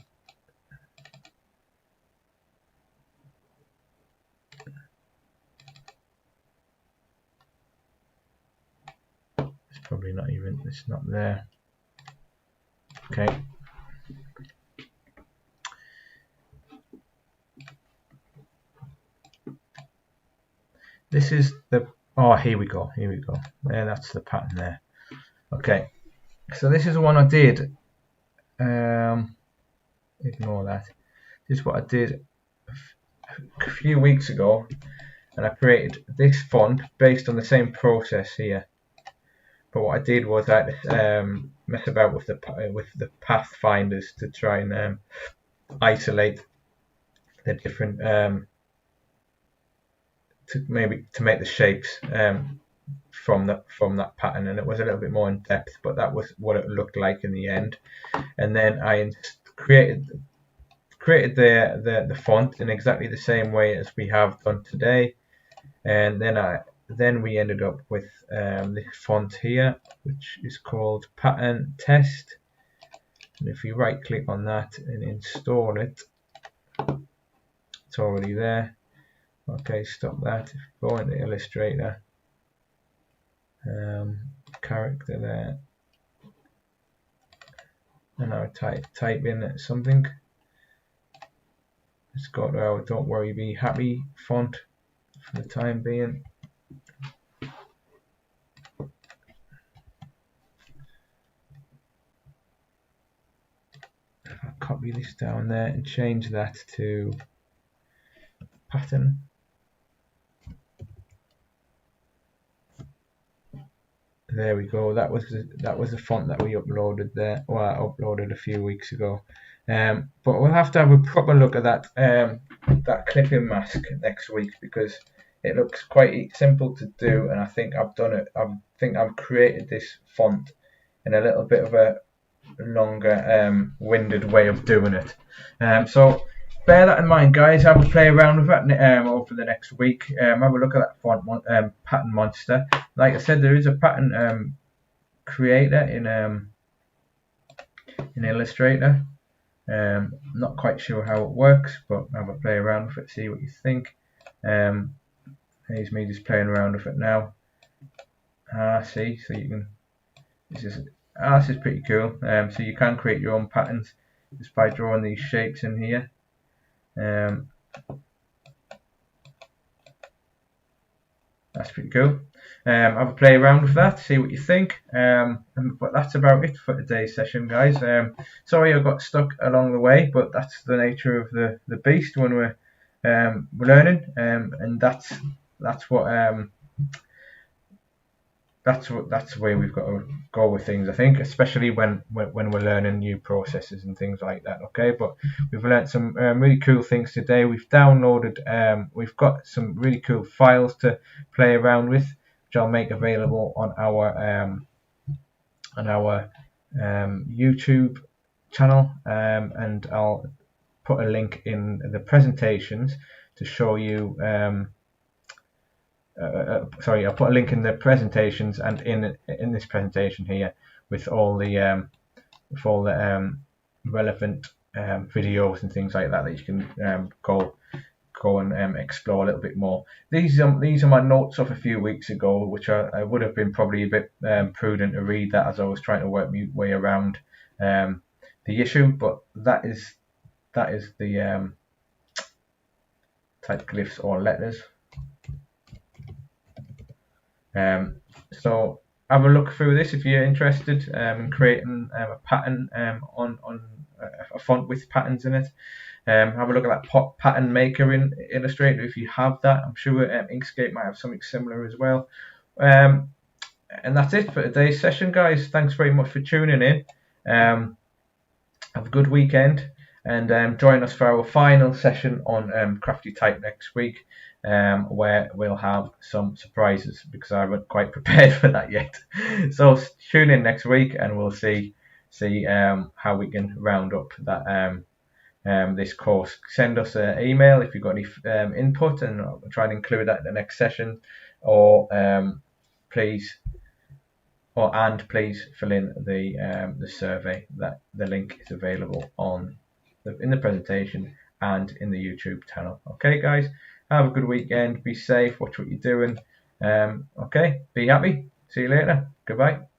It's probably not even. It's not there. Okay. This is the. Oh, here we go. Here we go. There, that's the pattern there. Okay, so this is the one I did. Ignore that. This is what I did a few weeks ago, and I created this font based on the same process here. But what I did was I mess about with the pathfinders to try and isolate the different to make the shapes from that pattern, and it was a little bit more in depth, but that was what it looked like in the end. And then I created the font in exactly the same way as we have done today, and then we ended up with this font here, which is called Pattern Test. And if you right click on that and install it, it's already there. Okay, stop that. If you go into Illustrator, character there, and I type in something. Let's go to our Don't Worry Be Happy font for the time being. I'll copy this down there and change that to pattern. There we go. That was the font that we uploaded there. Well, I uploaded a few weeks ago. But we'll have to have a proper look at that clipping mask next week, because it looks quite simple to do, and I think I've done it. I think I've created this font in a little bit of a longer winded way of doing it. So bear that in mind, guys. Have a play around with that over the next week. Have a look at that font pattern monster. Like I said, there is a pattern creator in Illustrator. Not quite sure how it works, but have a play around with it, see what you think. Here's me just playing around with it now. See, so you can. This is pretty cool. So you can create your own patterns just by drawing these shapes in here. That's pretty cool. Have a play around with that, see what you think. But that's about it for today's session, guys. Sorry I got stuck along the way, but that's the nature of the beast when we're learning, and that's the way we've got to go with things, I think, especially when we're learning new processes and things like that. Okay, but we've learned some really cool things today. We've downloaded, we've got some really cool files to play around with, which I'll make available on our YouTube channel, and I'll put a link in the presentations to show you. Sorry, I'll put a link in the presentations and in this presentation here with all the relevant videos and things like that you can go and explore a little bit more. These are my notes of a few weeks ago, which I would have been probably a bit prudent to read that as I was trying to work my way around the issue. But that is the type glyphs or letters. So have a look through this if you're interested in creating a pattern on a font with patterns in it. Have a look at that pattern maker in Illustrator if you have that. I'm sure Inkscape might have something similar as well. And that's it for today's session, guys. Thanks very much for tuning in. Have a good weekend, and join us for our final session on Crafty Type next week, where we'll have some surprises because I haven't quite prepared for that yet. So tune in next week, and we'll see how we can round up that this course. Send us an email if you've got any input, and I'll try and include that in the next session. Or please fill in the survey. That the link is available in the presentation and in the YouTube channel. Okay, guys, have a good weekend. Be safe. Watch what you're doing. Okay, be happy. See you later. Goodbye.